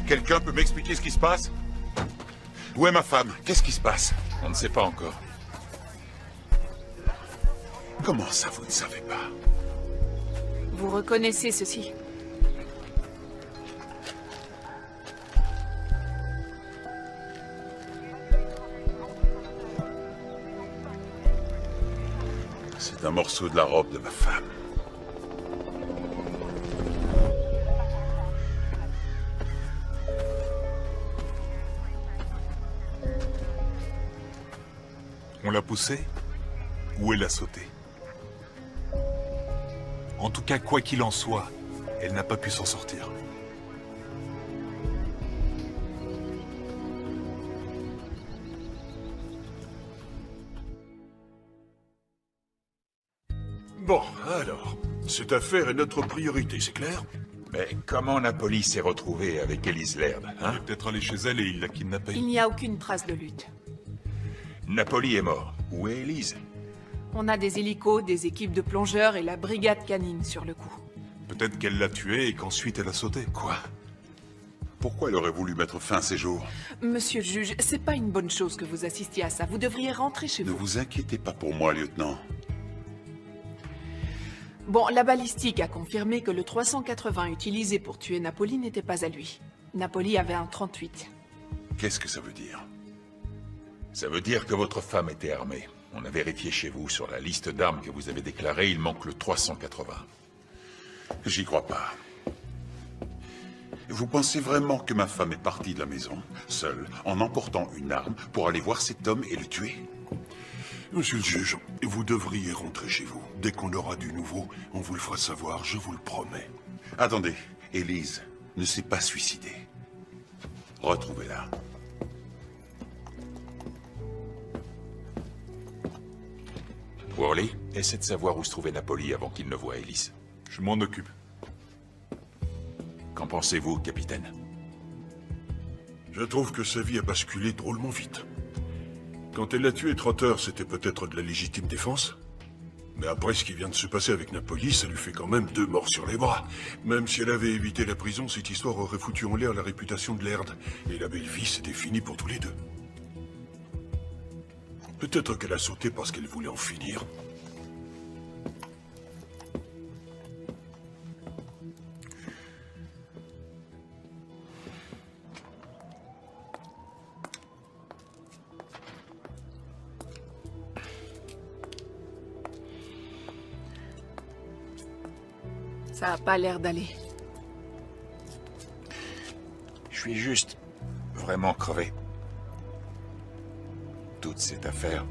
Quelqu'un peut m'expliquer ce qui se passe? Où est ma femme? Qu'est-ce qui se passe? On ne sait pas encore. Comment ça, vous ne savez pas? Vous reconnaissez ceci? C'est un morceau de la robe de ma femme. On l'a poussée ou elle a sauté? En tout cas, quoi qu'il en soit, elle n'a pas pu s'en sortir. Bon, alors, cette affaire est notre priorité, c'est clair? Mais comment Napoli s'est retrouvée avec Elise Laird, hein? Il est peut-être allé chez elle et il l'a kidnappée. Il n'y a aucune trace de lutte. Napoli est mort. Où est Elise? On a des hélicos, des équipes de plongeurs et la brigade canine sur le coup. Peut-être qu'elle l'a tué et qu'ensuite elle a sauté. Quoi? Pourquoi elle aurait voulu mettre fin à ses jours? Monsieur le juge, c'est pas une bonne chose que vous assistiez à ça. Vous devriez rentrer chez Ne vous. vous inquiétez pas pour moi, lieutenant. Bon, la balistique a confirmé que le 380 utilisé pour tuer Napoli n'était pas à lui. Napoli avait un 38. Qu'est-ce que ça veut dire? Ça veut dire que votre femme était armée. On a vérifié chez vous, sur la liste d'armes que vous avez déclarée, il manque le 380. J'y crois pas. Vous pensez vraiment que ma femme est partie de la maison, seule, en emportant une arme, pour aller voir cet homme et le tuer? Monsieur le juge, vous devriez rentrer chez vous. Dès qu'on aura du nouveau, on vous le fera savoir, je vous le promets. Attendez, Élise ne s'est pas suicidée. Retrouvez-la. Worley, essaie de savoir où se trouvait Napoli avant qu'il ne voie Elise. Je m'en occupe. Qu'en pensez-vous, capitaine? Je trouve que sa vie a basculé drôlement vite. Quand elle l'a tué, Trotter, c'était peut-être de la légitime défense. Mais après ce qui vient de se passer avec Napoli, ça lui fait quand même 2 morts sur les bras. Même si elle avait évité la prison, cette histoire aurait foutu en l'air la réputation de Laird. Et la belle vie, c'était fini pour tous les deux. Peut-être qu'elle a sauté parce qu'elle voulait en finir. Ça a pas l'air d'aller. Je suis juste vraiment crevé. Toute cette affaire.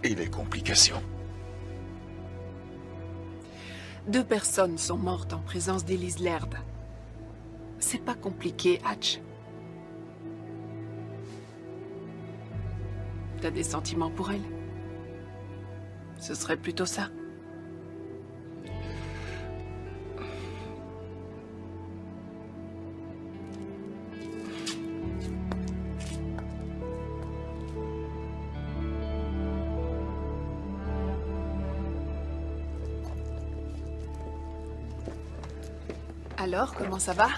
Et les complications. 2 personnes sont mortes en présence d'Elise Laird. C'est pas compliqué, Hatch. T'as des sentiments pour elle? Ce serait plutôt ça. Alors, comment ça va?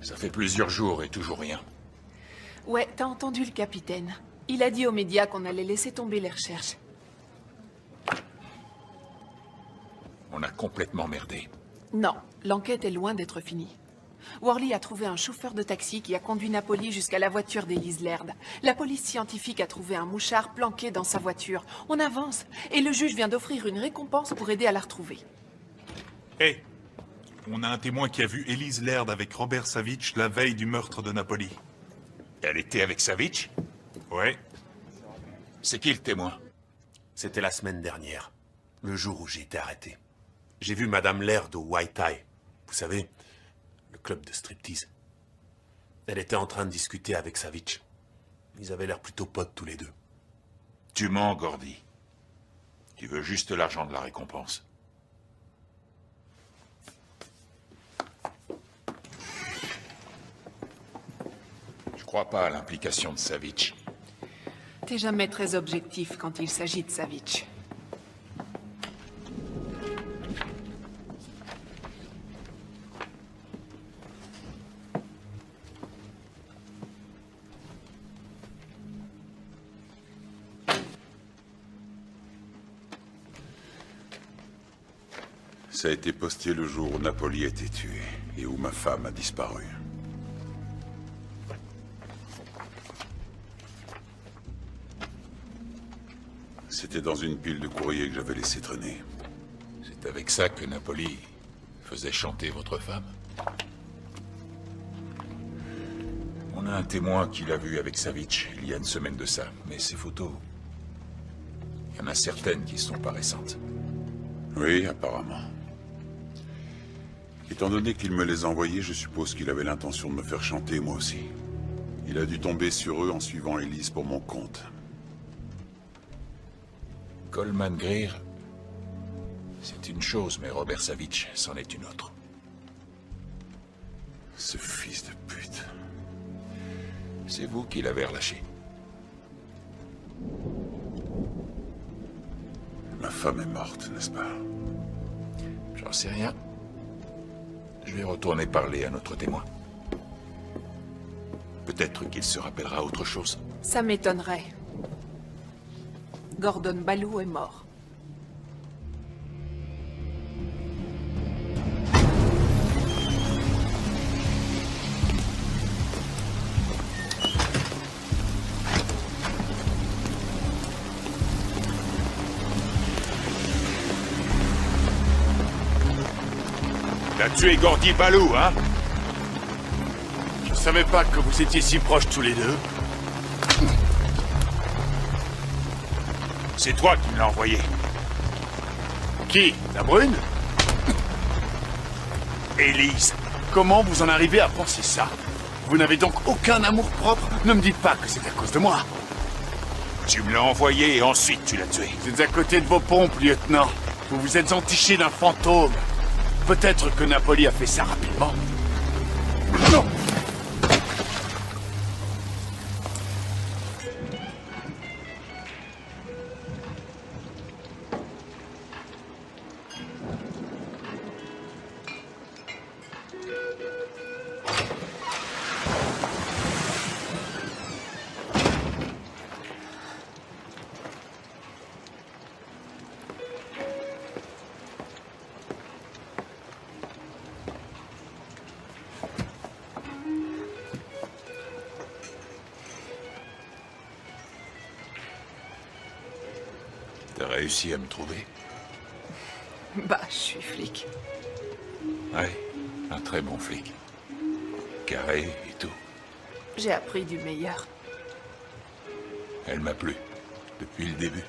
Ça fait plusieurs jours et toujours rien. Ouais, t'as entendu le capitaine. Il a dit aux médias qu'on allait laisser tomber les recherches. On a complètement merdé. Non, l'enquête est loin d'être finie. Worley a trouvé un chauffeur de taxi qui a conduit Napoli jusqu'à la voiture d'Elise Laird. La police scientifique a trouvé un mouchard planqué dans sa voiture. On avance, et le juge vient d'offrir une récompense pour aider à la retrouver. Hé, on a un témoin qui a vu Elise Laird avec Robert Savitch la veille du meurtre de Napoli. Elle était avec Savitch? Ouais. C'est qui le témoin? C'était la semaine dernière, le jour où j'ai été arrêté. J'ai vu Madame Laird au White Eye. Vous savez, le club de striptease. Elle était en train de discuter avec Savitch. Ils avaient l'air plutôt potes tous les deux. Tu mens, Gordy. Tu veux juste l'argent de la récompense. Je crois pas à l'implication de Savitch. T'es jamais très objectif quand il s'agit de Savitch. Ça a été posté le jour où Napoli a été tué et où ma femme a disparu. C'était dans une pile de courrier que j'avais laissé traîner. C'est avec ça que Napoli faisait chanter votre femme? On a un témoin qui l'a vu avec Savitch il y a une semaine de ça, mais ces photos... Il y en a certaines qui sont pas récentes. Oui, apparemment. Étant donné qu'il me les a envoyés, je suppose qu'il avait l'intention de me faire chanter, moi aussi. Il a dû tomber sur eux en suivant Elise pour mon compte. Coleman Greer, c'est une chose, mais Robert Savitch, c'en est une autre. Ce fils de pute. C'est vous qui l'avez relâché. Ma femme est morte, n'est-ce pas? J'en sais rien. Je vais retourner parler à notre témoin. Peut-être qu'il se rappellera autre chose. Ça m'étonnerait. Gordon Ballou est mort. T'as tué Gordy Ballou, hein? Je savais pas que vous étiez si proches tous les deux. C'est toi qui me l'as envoyé. Qui? La brune? Élise. Comment vous en arrivez à penser ça? Vous n'avez donc aucun amour propre? Ne me dites pas que c'est à cause de moi. Tu me l'as envoyé et ensuite tu l'as tué. Vous êtes à côté de vos pompes, lieutenant. Vous vous êtes entiché d'un fantôme. Peut-être que Napoli a fait ça rapidement. Non! T'as réussi à me trouver? Bah, je suis flic. Ouais, un très bon flic. Carré et tout. J'ai appris du meilleur. Elle m'a plu, depuis le début.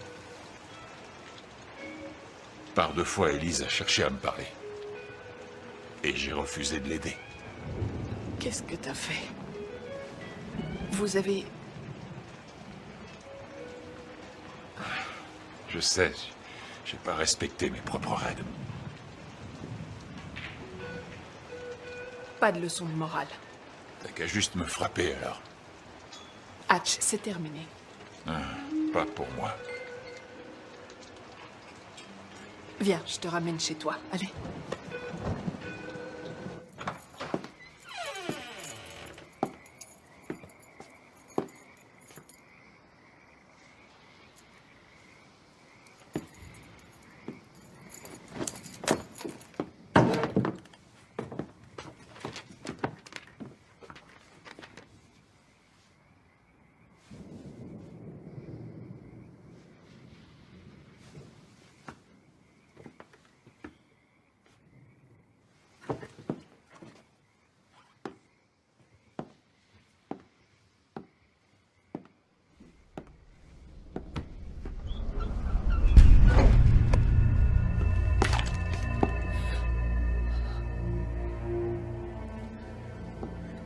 Par 2 fois, Élise a cherché à me parler. Et j'ai refusé de l'aider. Qu'est-ce que t'as fait? Vous avez... Je sais, j'ai pas respecté mes propres règles. Pas de leçon de morale. T'as qu'à juste me frapper, alors. Hatch, c'est terminé. Ah, pas pour moi. Viens, je te ramène chez toi. Allez.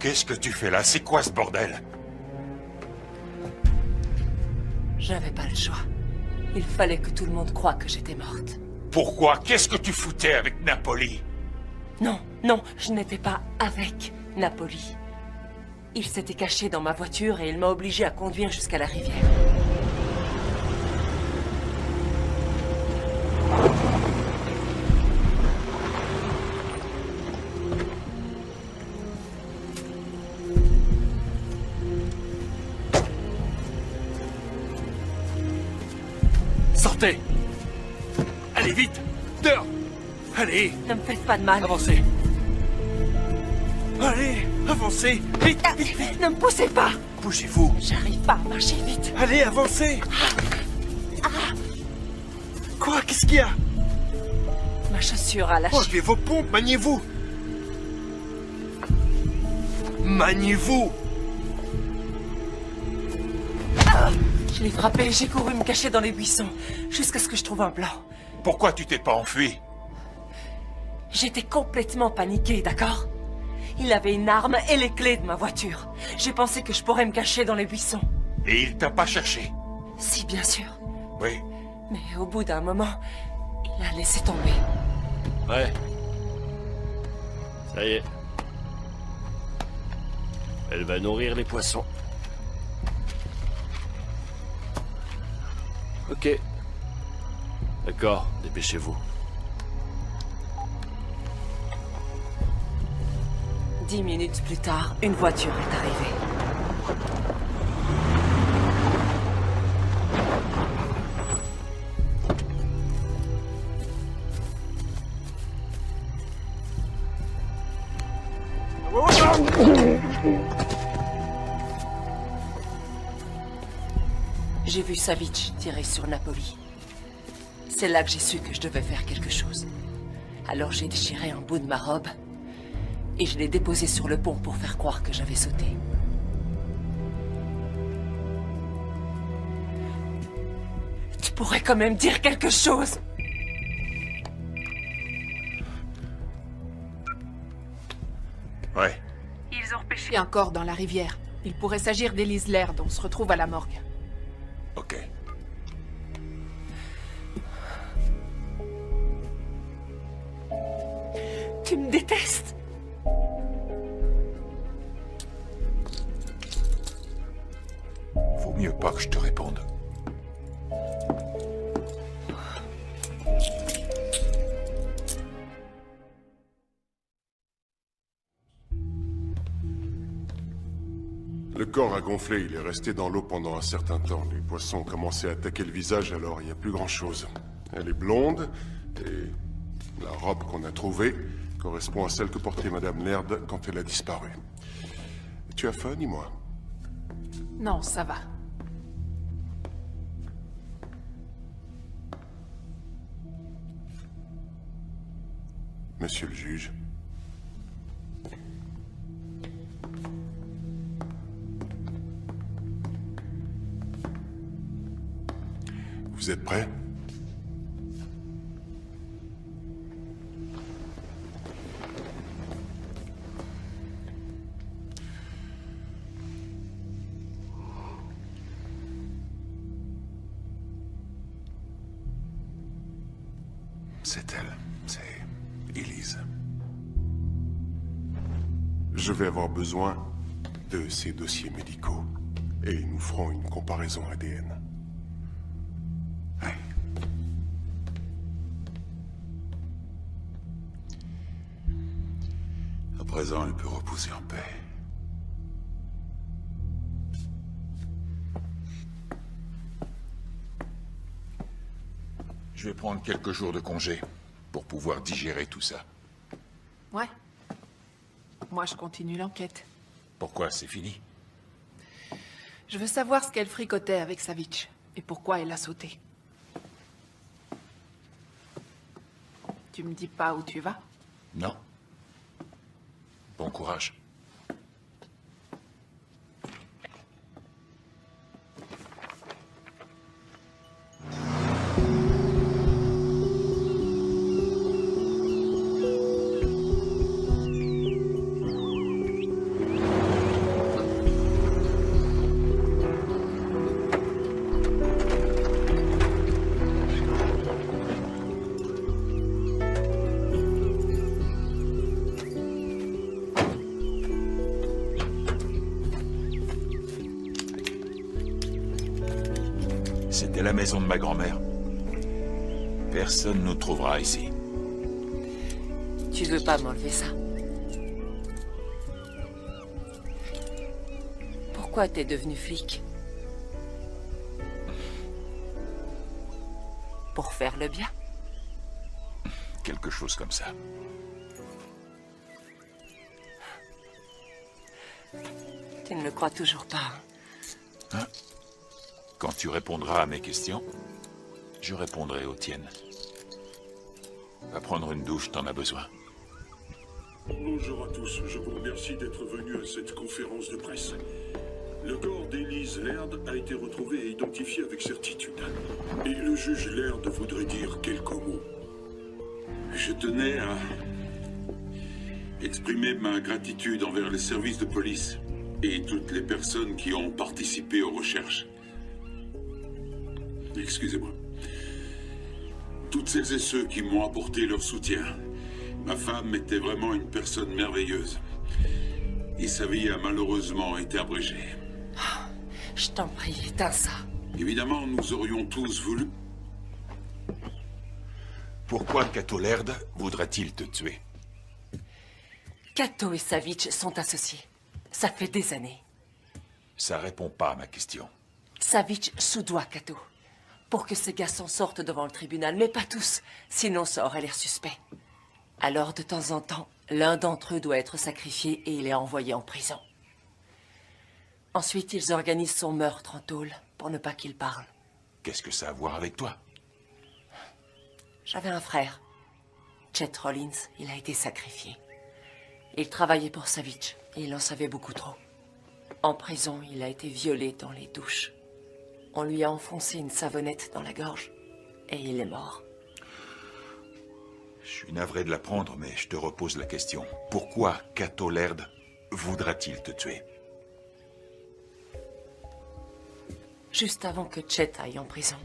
Qu'est-ce que tu fais là? C'est quoi ce bordel? J'avais pas le choix. Il fallait que tout le monde croie que j'étais morte. Pourquoi? Qu'est-ce que tu foutais avec Napoli? Non, non, je n'étais pas avec Napoli. Il s'était caché dans ma voiture et il m'a obligé à conduire jusqu'à la rivière. Sortez! Allez, vite! Dehors! Allez! Ne me faites pas de mal. Avancez! Allez! Avancez! Vite! Vite! Ne me poussez pas! Bougez-vous! J'arrive pas à marcher vite. Allez, avancez! Quoi? Qu'est-ce qu'il y a? Ma chaussure a lâché. Enlevez vos pompes, maniez-vous! Maniez-vous! Je l'ai frappé, j'ai couru me cacher dans les buissons, jusqu'à ce que je trouve un plan. Pourquoi tu t'es pas enfui? J'étais complètement paniquée, d'accord? Il avait une arme et les clés de ma voiture. J'ai pensé que je pourrais me cacher dans les buissons. Et il t'a pas cherché? Si, bien sûr. Oui. Mais au bout d'un moment, il a laissé tomber. Ouais. Ça y est. Elle va nourrir les poissons. Ok. D'accord, dépêchez-vous. 10 minutes plus tard, une voiture est arrivée. J'ai vu Savic tirer sur Napoli. C'est là que j'ai su que je devais faire quelque chose. Alors j'ai déchiré un bout de ma robe et je l'ai déposé sur le pont pour faire croire que j'avais sauté. Tu pourrais quand même dire quelque chose. Ouais. Ils ont repêché. Il y a un corps dans la rivière. Il pourrait s'agir d'Élise Laird. On se retrouve à la morgue. Ok. Tu me détestes. Vaut mieux pas que je te réponde. Le corps a gonflé, il est resté dans l'eau pendant un certain temps. Les poissons ont commencé à attaquer le visage, alors il n'y a plus grand-chose. Elle est blonde, et la robe qu'on a trouvée correspond à celle que portait Madame Laird quand elle a disparu. Tu as faim, dis-moi? Non, ça va. Monsieur le juge. Vous êtes prêts? C'est elle. C'est Élise. Je vais avoir besoin de ces dossiers médicaux. Et nous ferons une comparaison ADN. Ouais. À présent, elle peut reposer en paix. Je vais prendre quelques jours de congé pour pouvoir digérer tout ça. Ouais. Moi, je continue l'enquête. Pourquoi? C'est fini? Je veux savoir ce qu'elle fricotait avec Savic et pourquoi elle a sauté. Tu me dis pas où tu vas? Non. Bon courage. C'était la maison de ma grand-mère. Personne nous trouvera ici. Tu veux pas m'enlever ça? Pourquoi t'es devenu flic? Pour faire le bien? Quelque chose comme ça. Tu ne le crois toujours pas, hein? Hein? Quand tu répondras à mes questions, je répondrai aux tiennes. Va prendre une douche, t'en as besoin. Bonjour à tous, je vous remercie d'être venus à cette conférence de presse. Le corps d'Elise Laird a été retrouvé et identifié avec certitude. Et le juge Laird voudrait dire quelques mots. Je tenais à exprimer ma gratitude envers les services de police et toutes les personnes qui ont participé aux recherches. Excusez-moi. Toutes celles et ceux qui m'ont apporté leur soutien. Ma femme était vraiment une personne merveilleuse. Et sa vie a malheureusement été abrégée. Oh, je t'en prie, éteins ça. Évidemment, nous aurions tous voulu... Pourquoi Cato Laird voudrait-il te tuer? Cato et Savitch sont associés. Ça fait des années. Ça répond pas à ma question. Savitch soudoie Cato. Pour que ces gars s'en sortent devant le tribunal, mais pas tous. Sinon, ça aurait l'air suspect. Alors, de temps en temps, l'un d'entre eux doit être sacrifié et il est envoyé en prison. Ensuite, ils organisent son meurtre en tôle pour ne pas qu'il parle. Qu'est-ce que ça a à voir avec toi? J'avais un frère, Chet Rollins. Il a été sacrifié. Il travaillait pour Savitch et il en savait beaucoup trop. En prison, il a été violé dans les douches. On lui a enfoncé une savonnette dans la gorge et il est mort. Je suis navré de l'apprendre, mais je te repose la question. Pourquoi Cato Laird voudra-t-il te tuer? Juste avant que Chet aille en prison,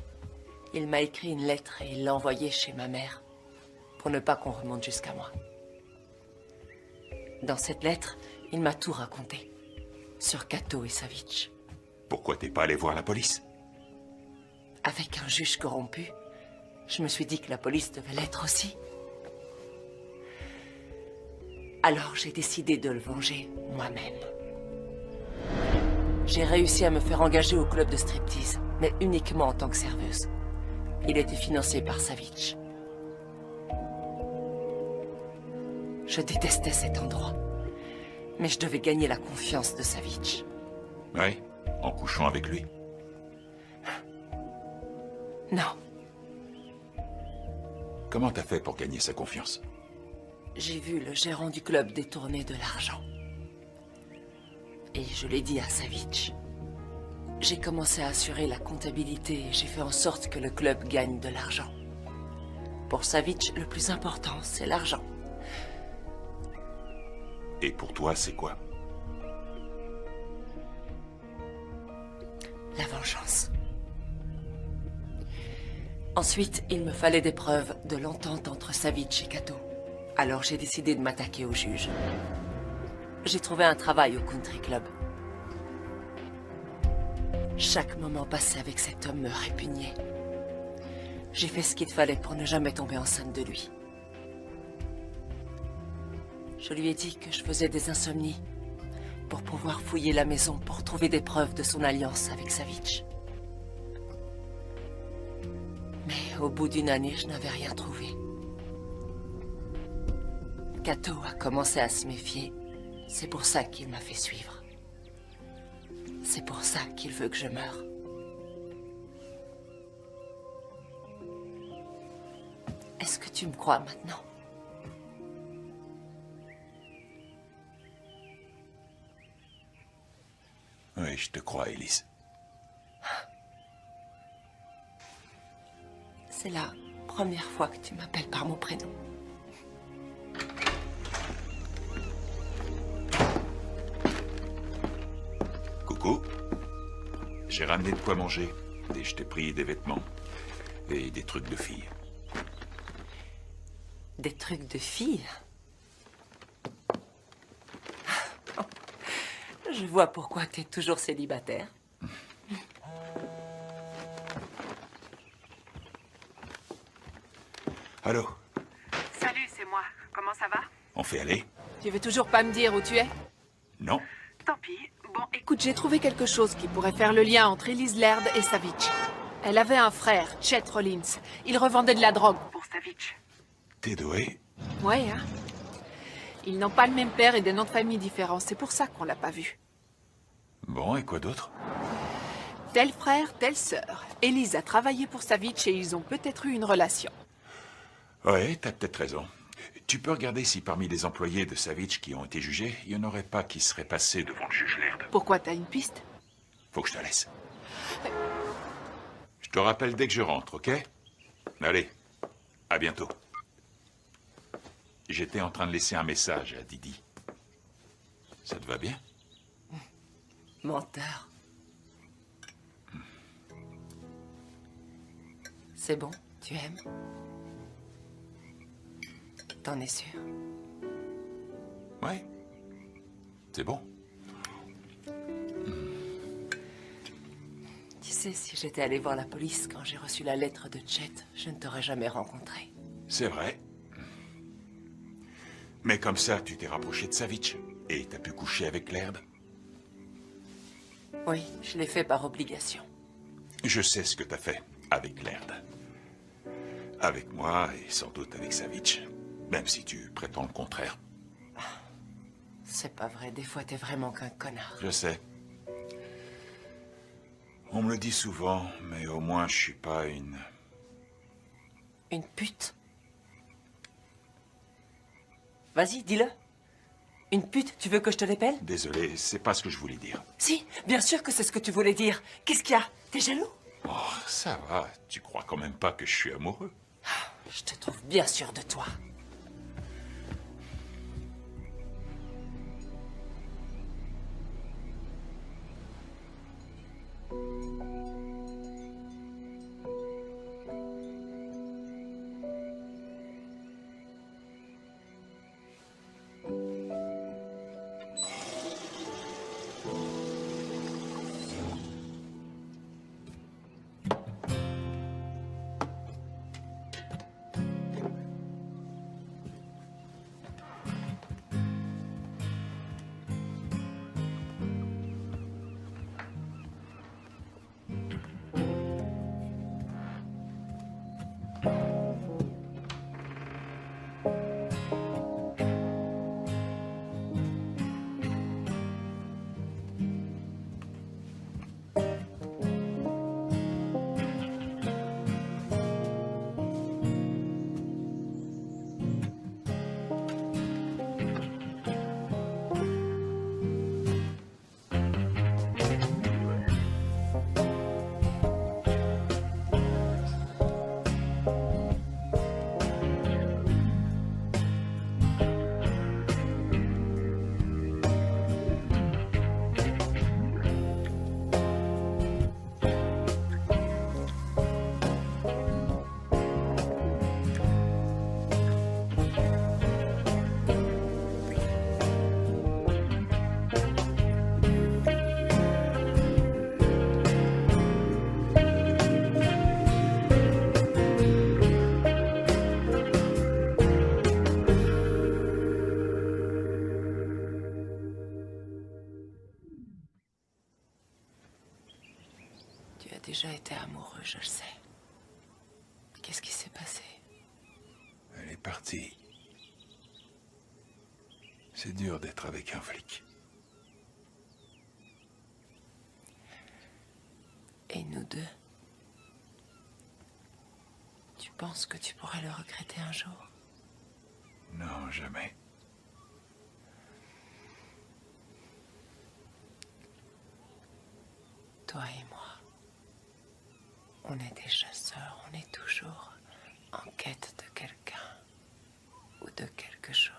il m'a écrit une lettre et il l'a envoyée chez ma mère pour ne pas qu'on remonte jusqu'à moi. Dans cette lettre, il m'a tout raconté sur Cato et Savitch. Pourquoi t'es pas allé voir la police? Avec un juge corrompu, je me suis dit que la police devait l'être aussi. Alors j'ai décidé de le venger moi-même. J'ai réussi à me faire engager au club de striptease, mais uniquement en tant que serveuse. Il était financé par Savitch. Je détestais cet endroit, mais je devais gagner la confiance de Savitch. Oui, en couchant avec lui. Non. Comment t'as fait pour gagner sa confiance? J'ai vu le gérant du club détourner de l'argent. Et je l'ai dit à Savitch. J'ai commencé à assurer la comptabilité et j'ai fait en sorte que le club gagne de l'argent. Pour Savitch, le plus important, c'est l'argent. Et pour toi, c'est quoi? La vengeance. Ensuite, il me fallait des preuves de l'entente entre Savitch et Cato. Alors j'ai décidé de m'attaquer au juge. J'ai trouvé un travail au country club. Chaque moment passé avec cet homme me répugnait. J'ai fait ce qu'il fallait pour ne jamais tomber enceinte de lui. Je lui ai dit que je faisais des insomnies pour pouvoir fouiller la maison pour trouver des preuves de son alliance avec Savitch. Mais au bout d'une année, je n'avais rien trouvé. Cato a commencé à se méfier. C'est pour ça qu'il m'a fait suivre. C'est pour ça qu'il veut que je meure. Est-ce que tu me crois maintenant? Oui, je te crois, Elise. C'est la première fois que tu m'appelles par mon prénom. Coucou. J'ai ramené de quoi manger. Et je t'ai pris des vêtements. Et des trucs de fille. Des trucs de fille? Je vois pourquoi t'es toujours célibataire. Allô? Salut, c'est moi. Comment ça va? On fait aller? Tu veux toujours pas me dire où tu es? Non. Tant pis. Bon, Écoute, j'ai trouvé quelque chose qui pourrait faire le lien entre Elise Laird et Savitch. Elle avait un frère, Chet Rollins. Il revendait de la drogue. Pour Savitch. T'es doué? Ouais, hein. Ils n'ont pas le même père et des noms de famille différents. C'est pour ça qu'on l'a pas vu. Bon, et quoi d'autre? Tel frère, telle sœur. Elise a travaillé pour Savitch et ils ont peut-être eu une relation. Ouais, t'as peut-être raison. Tu peux regarder si parmi les employés de Savitch qui ont été jugés, il n'y en aurait pas qui seraient passés devant le juge Laird. Pourquoi t'as une piste? Faut que je te laisse. Je te rappelle dès que je rentre, ok? Allez, à bientôt. J'étais en train de laisser un message à Didi. Ça te va bien? Menteur. C'est bon, tu aimes? T'en es sûr? Ouais. C'est bon. Tu sais, si j'étais allé voir la police quand j'ai reçu la lettre de Chet, je ne t'aurais jamais rencontré. C'est vrai. Mais comme ça, tu t'es rapproché de Savitch et t'as pu coucher avec Laird. Oui, je l'ai fait par obligation. Je sais ce que t'as fait avec Laird. Avec moi et sans doute avec Savitch. Même si tu prétends le contraire. C'est pas vrai, des fois t'es vraiment qu'un connard. Je sais. On me le dit souvent, mais au moins je suis pas une... Une pute? Vas-y, dis-le. Une pute, tu veux que je te l'épelle? Désolé, c'est pas ce que je voulais dire. Si, bien sûr que c'est ce que tu voulais dire. Qu'est-ce qu'il y a? T'es jaloux? Oh, ça va. Tu crois quand même pas que je suis amoureux? Je te trouve bien sûr de toi. Tu as déjà été amoureux, je le sais. Qu'est-ce qui s'est passé? Elle est partie. C'est dur d'être avec un flic. Et nous deux? Tu penses que tu pourrais le regretter un jour? Non, jamais. Toi et moi, on est des chasseurs, on est toujours en quête de quelqu'un ou de quelque chose.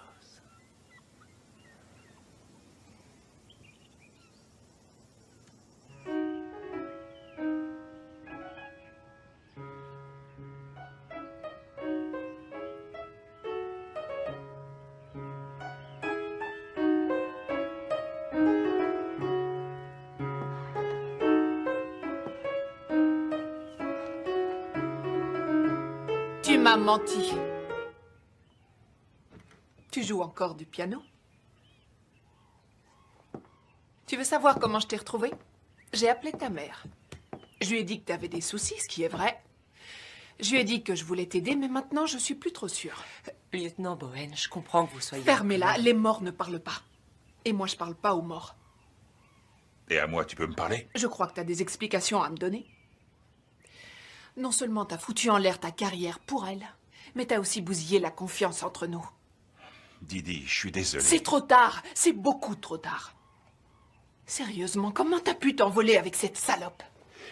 Tu m'as menti. Tu joues encore du piano? Tu veux savoir comment je t'ai retrouvée? J'ai appelé ta mère. Je lui ai dit que tu avais des soucis, ce qui est vrai. Je lui ai dit que je voulais t'aider, mais maintenant je suis plus trop sûre. Lieutenant Bowen, je comprends que vous soyez... Fermez-la, les morts ne parlent pas. Et moi je parle pas aux morts. Et à moi, tu peux me parler? Je crois que tu as des explications à me donner. Non seulement t'as foutu en l'air ta carrière pour elle, mais t'as aussi bousillé la confiance entre nous. Didi, je suis désolé. C'est trop tard, c'est beaucoup trop tard. Sérieusement, comment t'as pu t'envoler avec cette salope?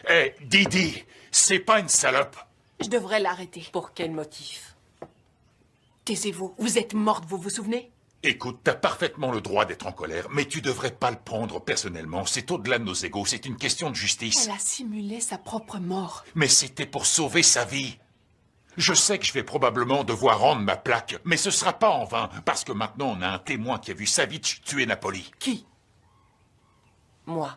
Hé, Didi, c'est pas une salope. Je devrais l'arrêter. Pour quel motif? Taisez-vous, vous êtes morte, vous vous souvenez? Écoute, t'as parfaitement le droit d'être en colère, mais tu devrais pas le prendre personnellement. C'est au-delà de nos égos, c'est une question de justice. Elle a simulé sa propre mort. Mais c'était pour sauver sa vie. Je sais que je vais probablement devoir rendre ma plaque, mais ce sera pas en vain, parce que maintenant on a un témoin qui a vu Savitch tuer Napoli. Qui? Moi.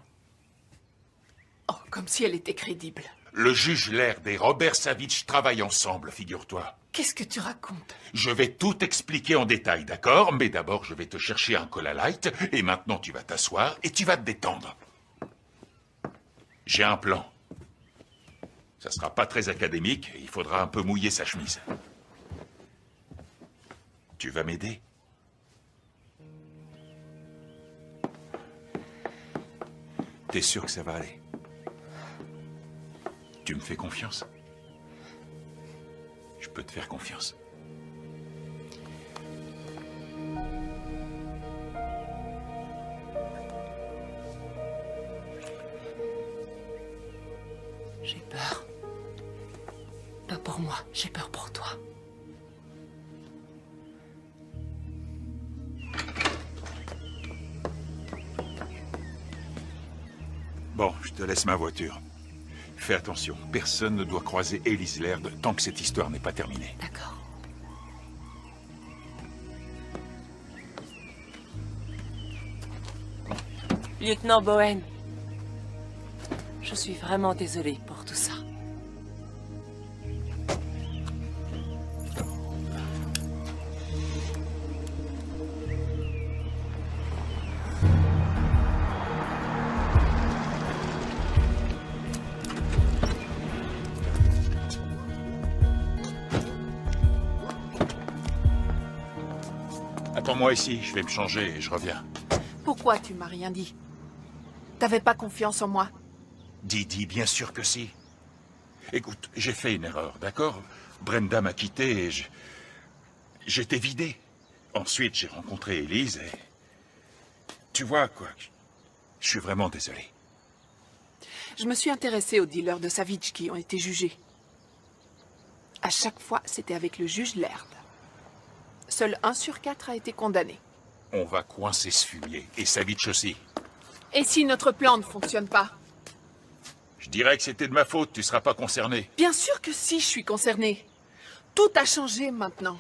Oh, comme si elle était crédible. Le juge Laird et Robert Savitch travaillent ensemble, figure-toi. Qu'est-ce que tu racontes? Je vais tout expliquer en détail, d'accord? Mais d'abord, je vais te chercher un Cola Light, et maintenant tu vas t'asseoir et tu vas te détendre. J'ai un plan. Ça sera pas très académique, et il faudra un peu mouiller sa chemise. Tu vas m'aider? T'es sûr que ça va aller? Tu me fais confiance? Je peux te faire confiance. J'ai peur. Pas pour moi, j'ai peur pour toi. Bon, je te laisse ma voiture. Fais attention, personne ne doit croiser Elise Laird tant que cette histoire n'est pas terminée. D'accord. Lieutenant Bowen, je suis vraiment désolée pour tout ça. Attends-moi ici, je vais me changer et je reviens. Pourquoi tu m'as rien dit? T'avais pas confiance en moi? Didi, bien sûr que si. Écoute, j'ai fait une erreur, d'accord? Brenda m'a quitté et j'étais vidé. Ensuite, j'ai rencontré Elise et... Tu vois, quoi, je suis vraiment désolé. Je me suis intéressée aux dealers de Savitch qui ont été jugés. À chaque fois, c'était avec le juge Laird. Seul 1 sur 4 a été condamné. On va coincer ce fumier, et Savitch aussi. Et si notre plan ne fonctionne pas? Je dirais que c'était de ma faute, tu seras pas concerné. Bien sûr que si, je suis concernée. Tout a changé maintenant.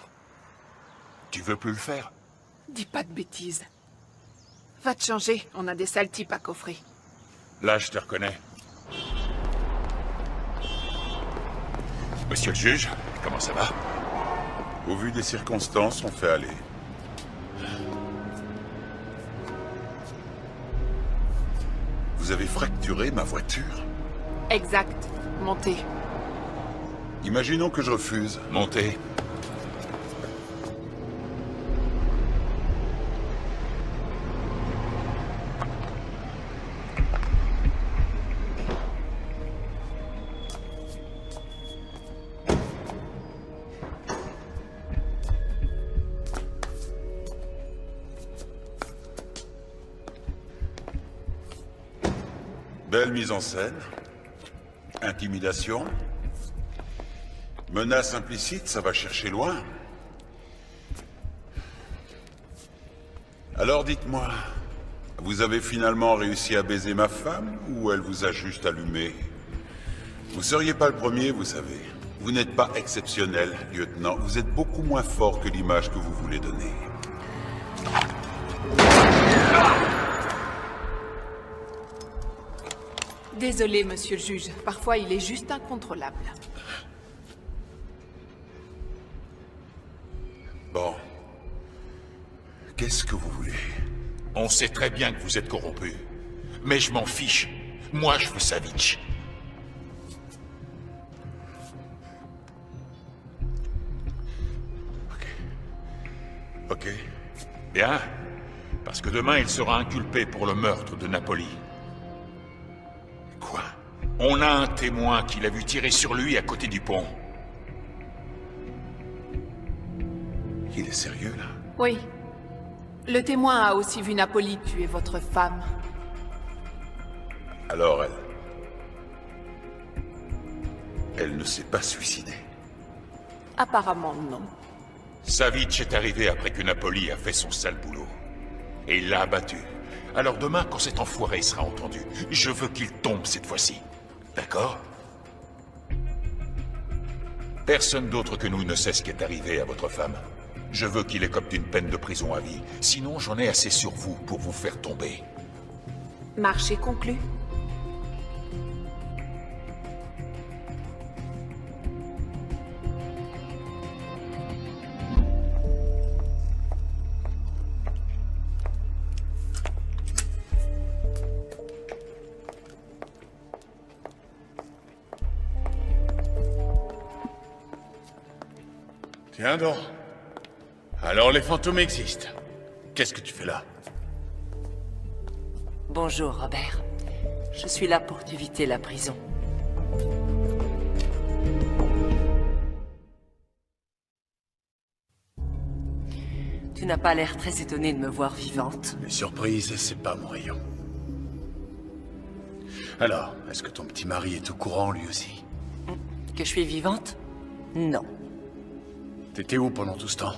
Tu veux plus le faire? Dis pas de bêtises. Va te changer, on a des sales types à coffrer. Là, je te reconnais. Monsieur le juge, comment ça va? Au vu des circonstances, on fait aller. Vous avez fracturé ma voiture? Exact. Montez. Imaginons que je refuse. Montez. Belle mise en scène. Intimidation. Menace implicite, ça va chercher loin. Alors dites-moi, vous avez finalement réussi à baiser ma femme ou elle vous a juste allumé? Vous seriez pas le premier, vous savez. Vous n'êtes pas exceptionnel, lieutenant. Vous êtes beaucoup moins fort que l'image que vous voulez donner. Désolé, monsieur le juge. Parfois, il est juste incontrôlable. Bon. Qu'est-ce que vous voulez? On sait très bien que vous êtes corrompu. Mais je m'en fiche. Moi, je veux Savitch. Ok. Bien. Parce que demain, il sera inculpé pour le meurtre de Napoli. Quoi? On a un témoin qui l'a vu tirer sur lui à côté du pont. Il est sérieux, là? Oui. Le témoin a aussi vu Napoli tuer votre femme. Alors elle ne s'est pas suicidée. Apparemment, non. Savitch est arrivé après que Napoli a fait son sale boulot. Et il l'a abattu. Alors demain, quand cet enfoiré sera entendu, je veux qu'il tombe cette fois-ci. D'accord? Personne d'autre que nous ne sait ce qui est arrivé à votre femme. Je veux qu'il écope d'une peine de prison à vie. Sinon, j'en ai assez sur vous pour vous faire tomber. Marché conclu. Tiens donc. Alors les fantômes existent. Qu'est-ce que tu fais là? Bonjour, Robert. Je suis là pour t'éviter la prison. Tu n'as pas l'air très étonné de me voir vivante. Les surprises, c'est pas mon rayon. Alors, est-ce que ton petit mari est au courant, lui aussi? Que je suis vivante? Non. T'étais où pendant tout ce temps?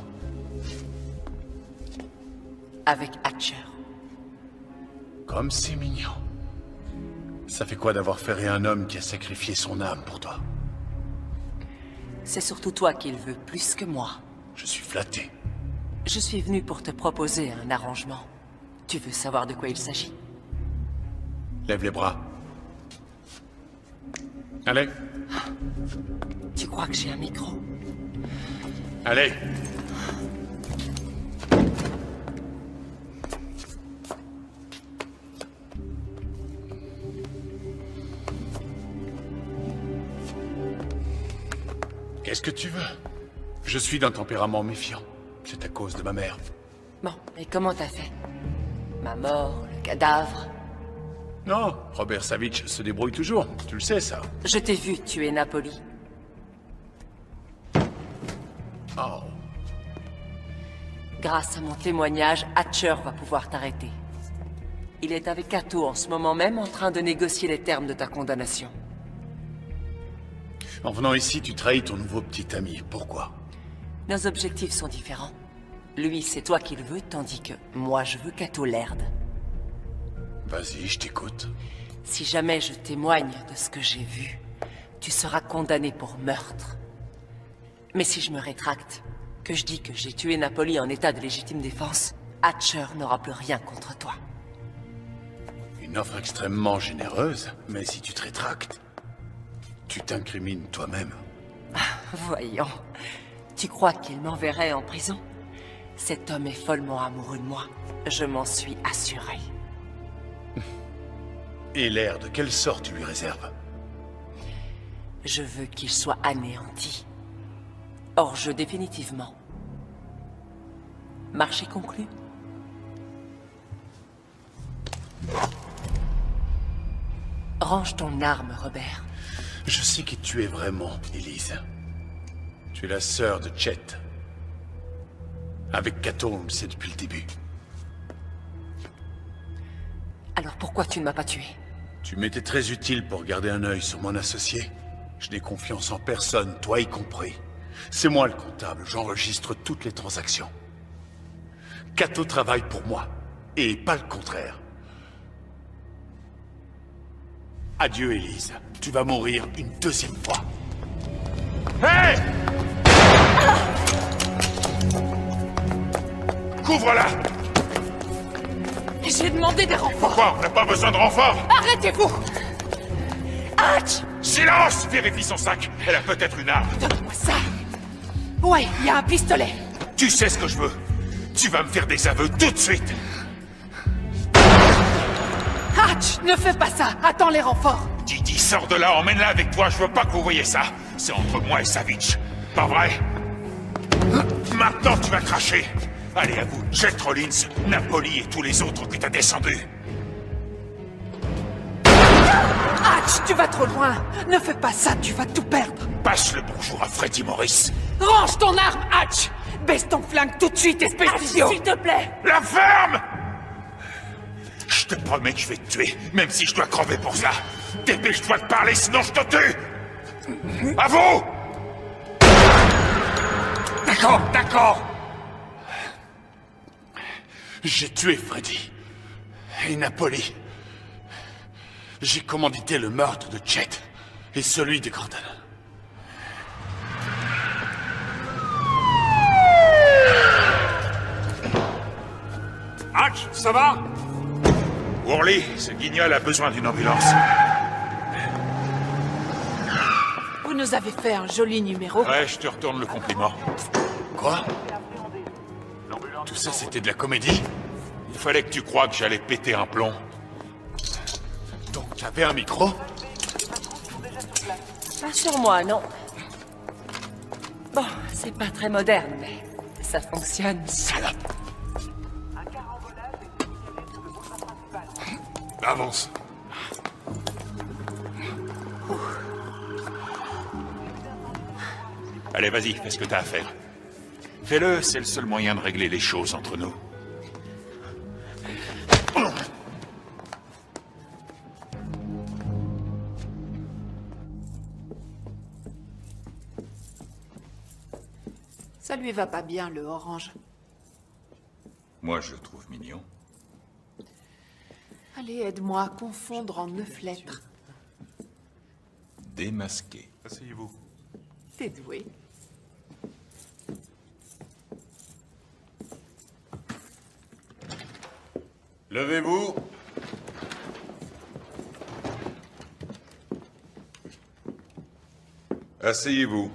Avec Hatcher. Comme c'est mignon. Ça fait quoi d'avoir ferré un homme qui a sacrifié son âme pour toi? C'est surtout toi qu'il veut, plus que moi. Je suis flatté. Je suis venu pour te proposer un arrangement. Tu veux savoir de quoi il s'agit? Lève les bras. Allez. Tu crois que j'ai un micro? Allez. Qu'est-ce que tu veux? Je suis d'un tempérament méfiant. C'est à cause de ma mère. Bon, et comment t'as fait? Ma mort, le cadavre? Non, Robert Savitch se débrouille toujours. Tu le sais, ça. Je t'ai vu tuer Napoli. Oh. Grâce à mon témoignage, Hatcher va pouvoir t'arrêter. Il est avec Cato en ce moment même en train de négocier les termes de ta condamnation. En venant ici, tu trahis ton nouveau petit ami. Pourquoi? Nos objectifs sont différents. Lui, c'est toi qui le veux, tandis que moi, je veux Cato Laird. Vas-y, je t'écoute. Si jamais je témoigne de ce que j'ai vu, tu seras condamné pour meurtre. Mais si je me rétracte, que je dis que j'ai tué Napoli en état de légitime défense, Hatcher n'aura plus rien contre toi. Une offre extrêmement généreuse, mais si tu te rétractes, tu t'incrimines toi-même. Voyons, tu crois qu'il m'enverrait en prison? Cet homme est follement amoureux de moi. Je m'en suis assuré. Et l'air de quelle sorte tu lui réserves? Je veux qu'il soit anéanti. Hors jeu définitivement. Marché conclu? Range ton arme, Robert. Je sais qui tu es vraiment, Elise. Tu es la sœur de Chet. Avec Cato, on le sait depuis le début. Alors pourquoi tu ne m'as pas tué? Tu m'étais très utile pour garder un œil sur mon associé. Je n'ai confiance en personne, toi y compris. C'est moi le comptable, j'enregistre toutes les transactions. Cato travaille pour moi, et pas le contraire. Adieu, Elise. Tu vas mourir une deuxième fois. Hé! Couvre-la! J'ai demandé des renforts. Pourquoi? On n'a pas besoin de renforts! Arrêtez-vous! Hatch! Silence! Vérifie son sac. Elle a peut-être une arme. Donne-moi ça. Ouais, il y a un pistolet. Tu sais ce que je veux. Tu vas me faire des aveux tout de suite. Hatch, ne fais pas ça. Attends les renforts. Didi, sors de là, emmène-la avec toi. Je veux pas que vous voyez ça. C'est entre moi et Savitch. Pas vrai? Maintenant, tu vas cracher. Allez, à vous, Jet Rollins, Napoli et tous les autres que t'as descendus. Hatch, tu vas trop loin. Ne fais pas ça, tu vas tout perdre. Passe le bonjour à Freddy Morris. Range ton arme, Hatch. Baisse ton flingue tout de suite, espèce d'idiot. S'il te plaît. La ferme! Je te promets que je vais te tuer, même si je dois crever pour ça. Dépêche-toi de parler, sinon je te tue! À vous! D'accord, d'accord. J'ai tué Freddy. Et Napoli. J'ai commandité le meurtre de Chet et celui de Gordon. Hatch, ça va? Worley, ce guignol a besoin d'une ambulance. Vous nous avez fait un joli numéro. Ouais, je te retourne le compliment. Quoi? Tout ça, c'était de la comédie? Il fallait que tu crois que j'allais péter un plomb. Donc, t'avais un micro? Pas sur moi, non. Bon, c'est pas très moderne, mais ça fonctionne. Salope! Avance. Allez, vas-y, fais ce que t'as à faire. Fais-le, c'est le seul moyen de régler les choses entre nous. Ça lui va pas bien, le orange. Moi, je le trouve mignon. Allez, aide-moi à confondre en 9 lettres. Démasqué. Asseyez-vous. T'es doué. Levez-vous. Asseyez-vous.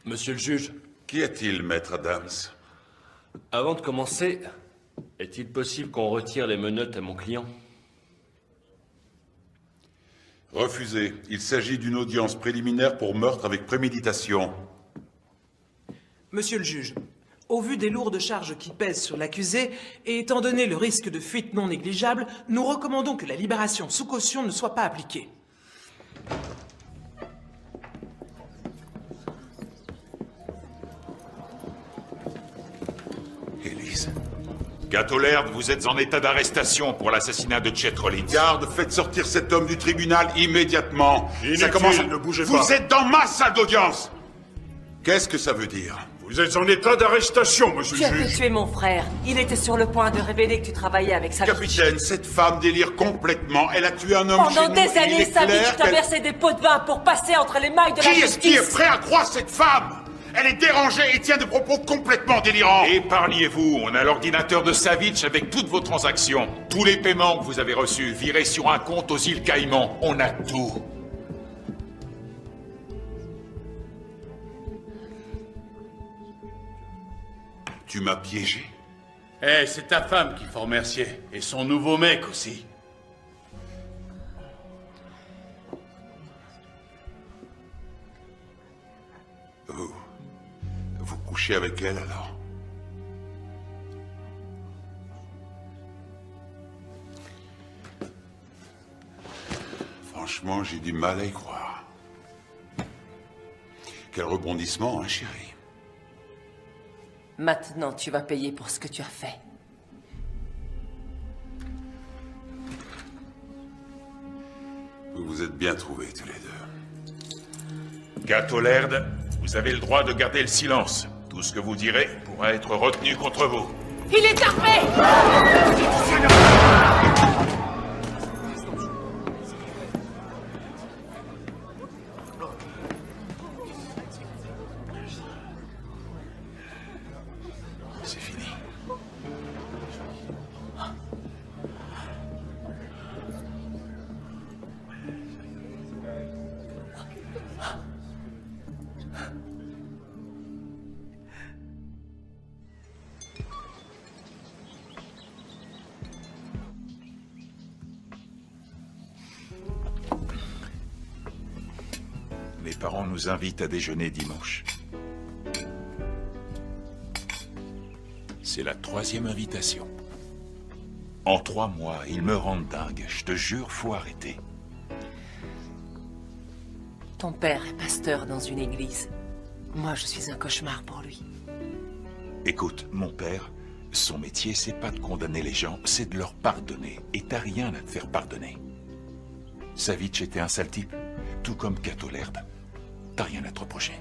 Monsieur le juge. Qu'y a-t-il, maître Adams? Avant de commencer, est-il possible qu'on retire les menottes à mon client? Refusé. Il s'agit d'une audience préliminaire pour meurtre avec préméditation. Monsieur le juge, au vu des lourdes charges qui pèsent sur l'accusé, et étant donné le risque de fuite non négligeable, nous recommandons que la libération sous caution ne soit pas appliquée. Élise. Gatolerd, vous êtes en état d'arrestation pour l'assassinat de Chet Rollins. Garde, faites sortir cet homme du tribunal immédiatement. Inutile, ne bougez pas. Vous êtes dans ma salle d'audience. Qu'est-ce que ça veut dire? Vous êtes en état d'arrestation, monsieur Tu le as fait juge. tuer mon frère. Il était sur le point de révéler que tu travaillais avec Savitch. Capitaine, cette femme délire complètement. Elle a tué un homme chez Pendant nous. des Il années, est clair Savitch t'a qu'elle- versé des pots de vin pour passer entre les mailles de la Qui est-ce qui est justice. prêt à croire cette femme? Elle est dérangée et tient des propos complètement délirants. Épargnez-vous, on a l'ordinateur de Savitch avec toutes vos transactions. Tous les paiements que vous avez reçus virés sur un compte aux îles Caïmans. On a tout. Tu m'as piégé. Eh, c'est ta femme qu'il faut remercier. Et son nouveau mec aussi. Vous couchez avec elle alors? Franchement, j'ai du mal à y croire. Quel rebondissement, hein, chérie? Maintenant, tu vas payer pour ce que tu as fait. Vous vous êtes bien trouvés tous les deux. Gatolerd, vous avez le droit de garder le silence. Tout ce que vous direz pourra être retenu contre vous. Il est armé! C'est fini. mes parents nous invitent à déjeuner dimanche. C'est la 3e invitation. En 3 mois, ils me rendent dingue. Je te jure, faut arrêter. Ton père est pasteur dans une église. Moi, je suis un cauchemar pour lui. Écoute, mon père, son métier, c'est pas de condamner les gens, c'est de leur pardonner. Et t'as rien à te faire pardonner. Savitch était un sale type, tout comme Cato Laird. T'as rien à te reprocher.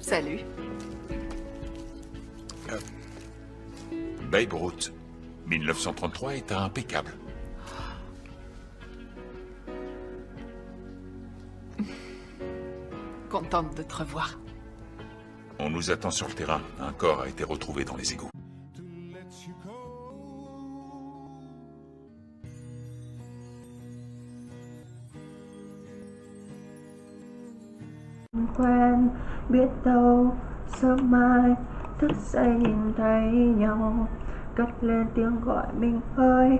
Salut. Babe Ruth, 1933 est impeccable. Contente de te revoir. On nous attend sur le terrain. Un corps a été retrouvé dans les égouts. Quen biết đâu sớm mai thức dậy nhìn thấy nhau, cất lên tiếng gọi mình ơi.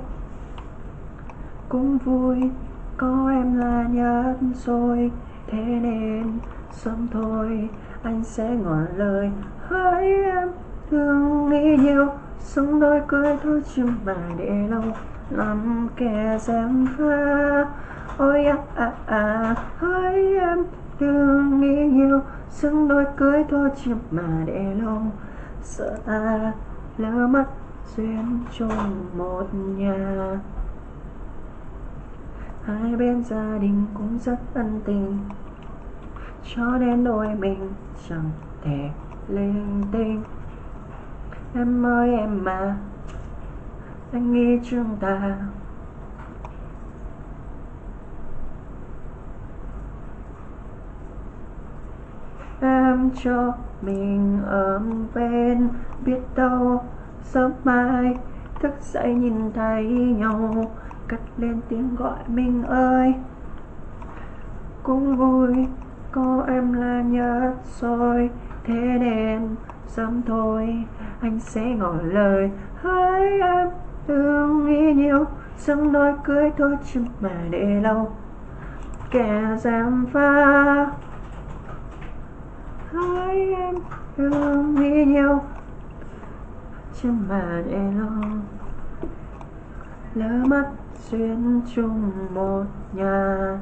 Cũng vui có em là nhất rồi, thế nên sớm thôi anh sẽ ngỏ lời. Hỡi em đừng nghĩ nhiều, sống đôi cưới thôi chứ mà để lâu làm kẻ gièm pha. Ôi hỡi em đừng nghĩ nhiều, sống đôi cưới thôi chứ mà để lâu. Sợ ta lỡ mất duyên chung một nhà. Hai bên gia đình cũng rất ân tình, cho đến đôi mình chẳng thể linh tinh. Em ơi em mà, anh nghĩ chúng ta em cho mình ấm bên, biết đâu sớm mai thức dậy nhìn thấy nhau, cất lên tiếng gọi mình ơi. Cũng vui có em là nhất rồi, thế nên sớm thôi anh sẽ ngỏ lời. Hỡi em đừng nghĩ nhiều, sống đôi cưới thôi chứ mà để lâu kẻ gièm pha. Hỡi em đừng nghĩ nhiều, chứ mà để lâu lỡ mất duyên chung một nhà.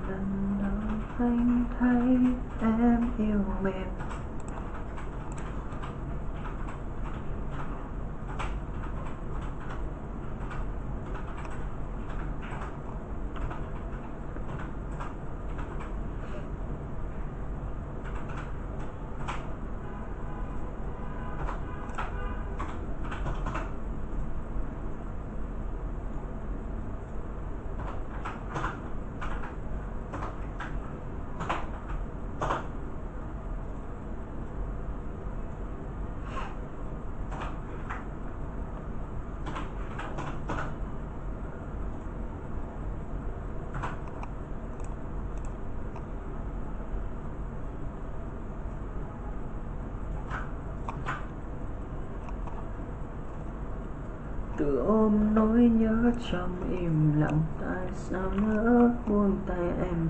Lần đầu anh thấy em yêu mềm, tự ôm nỗi nhớ trong im lặng. Tại sao nỡ buông tay em?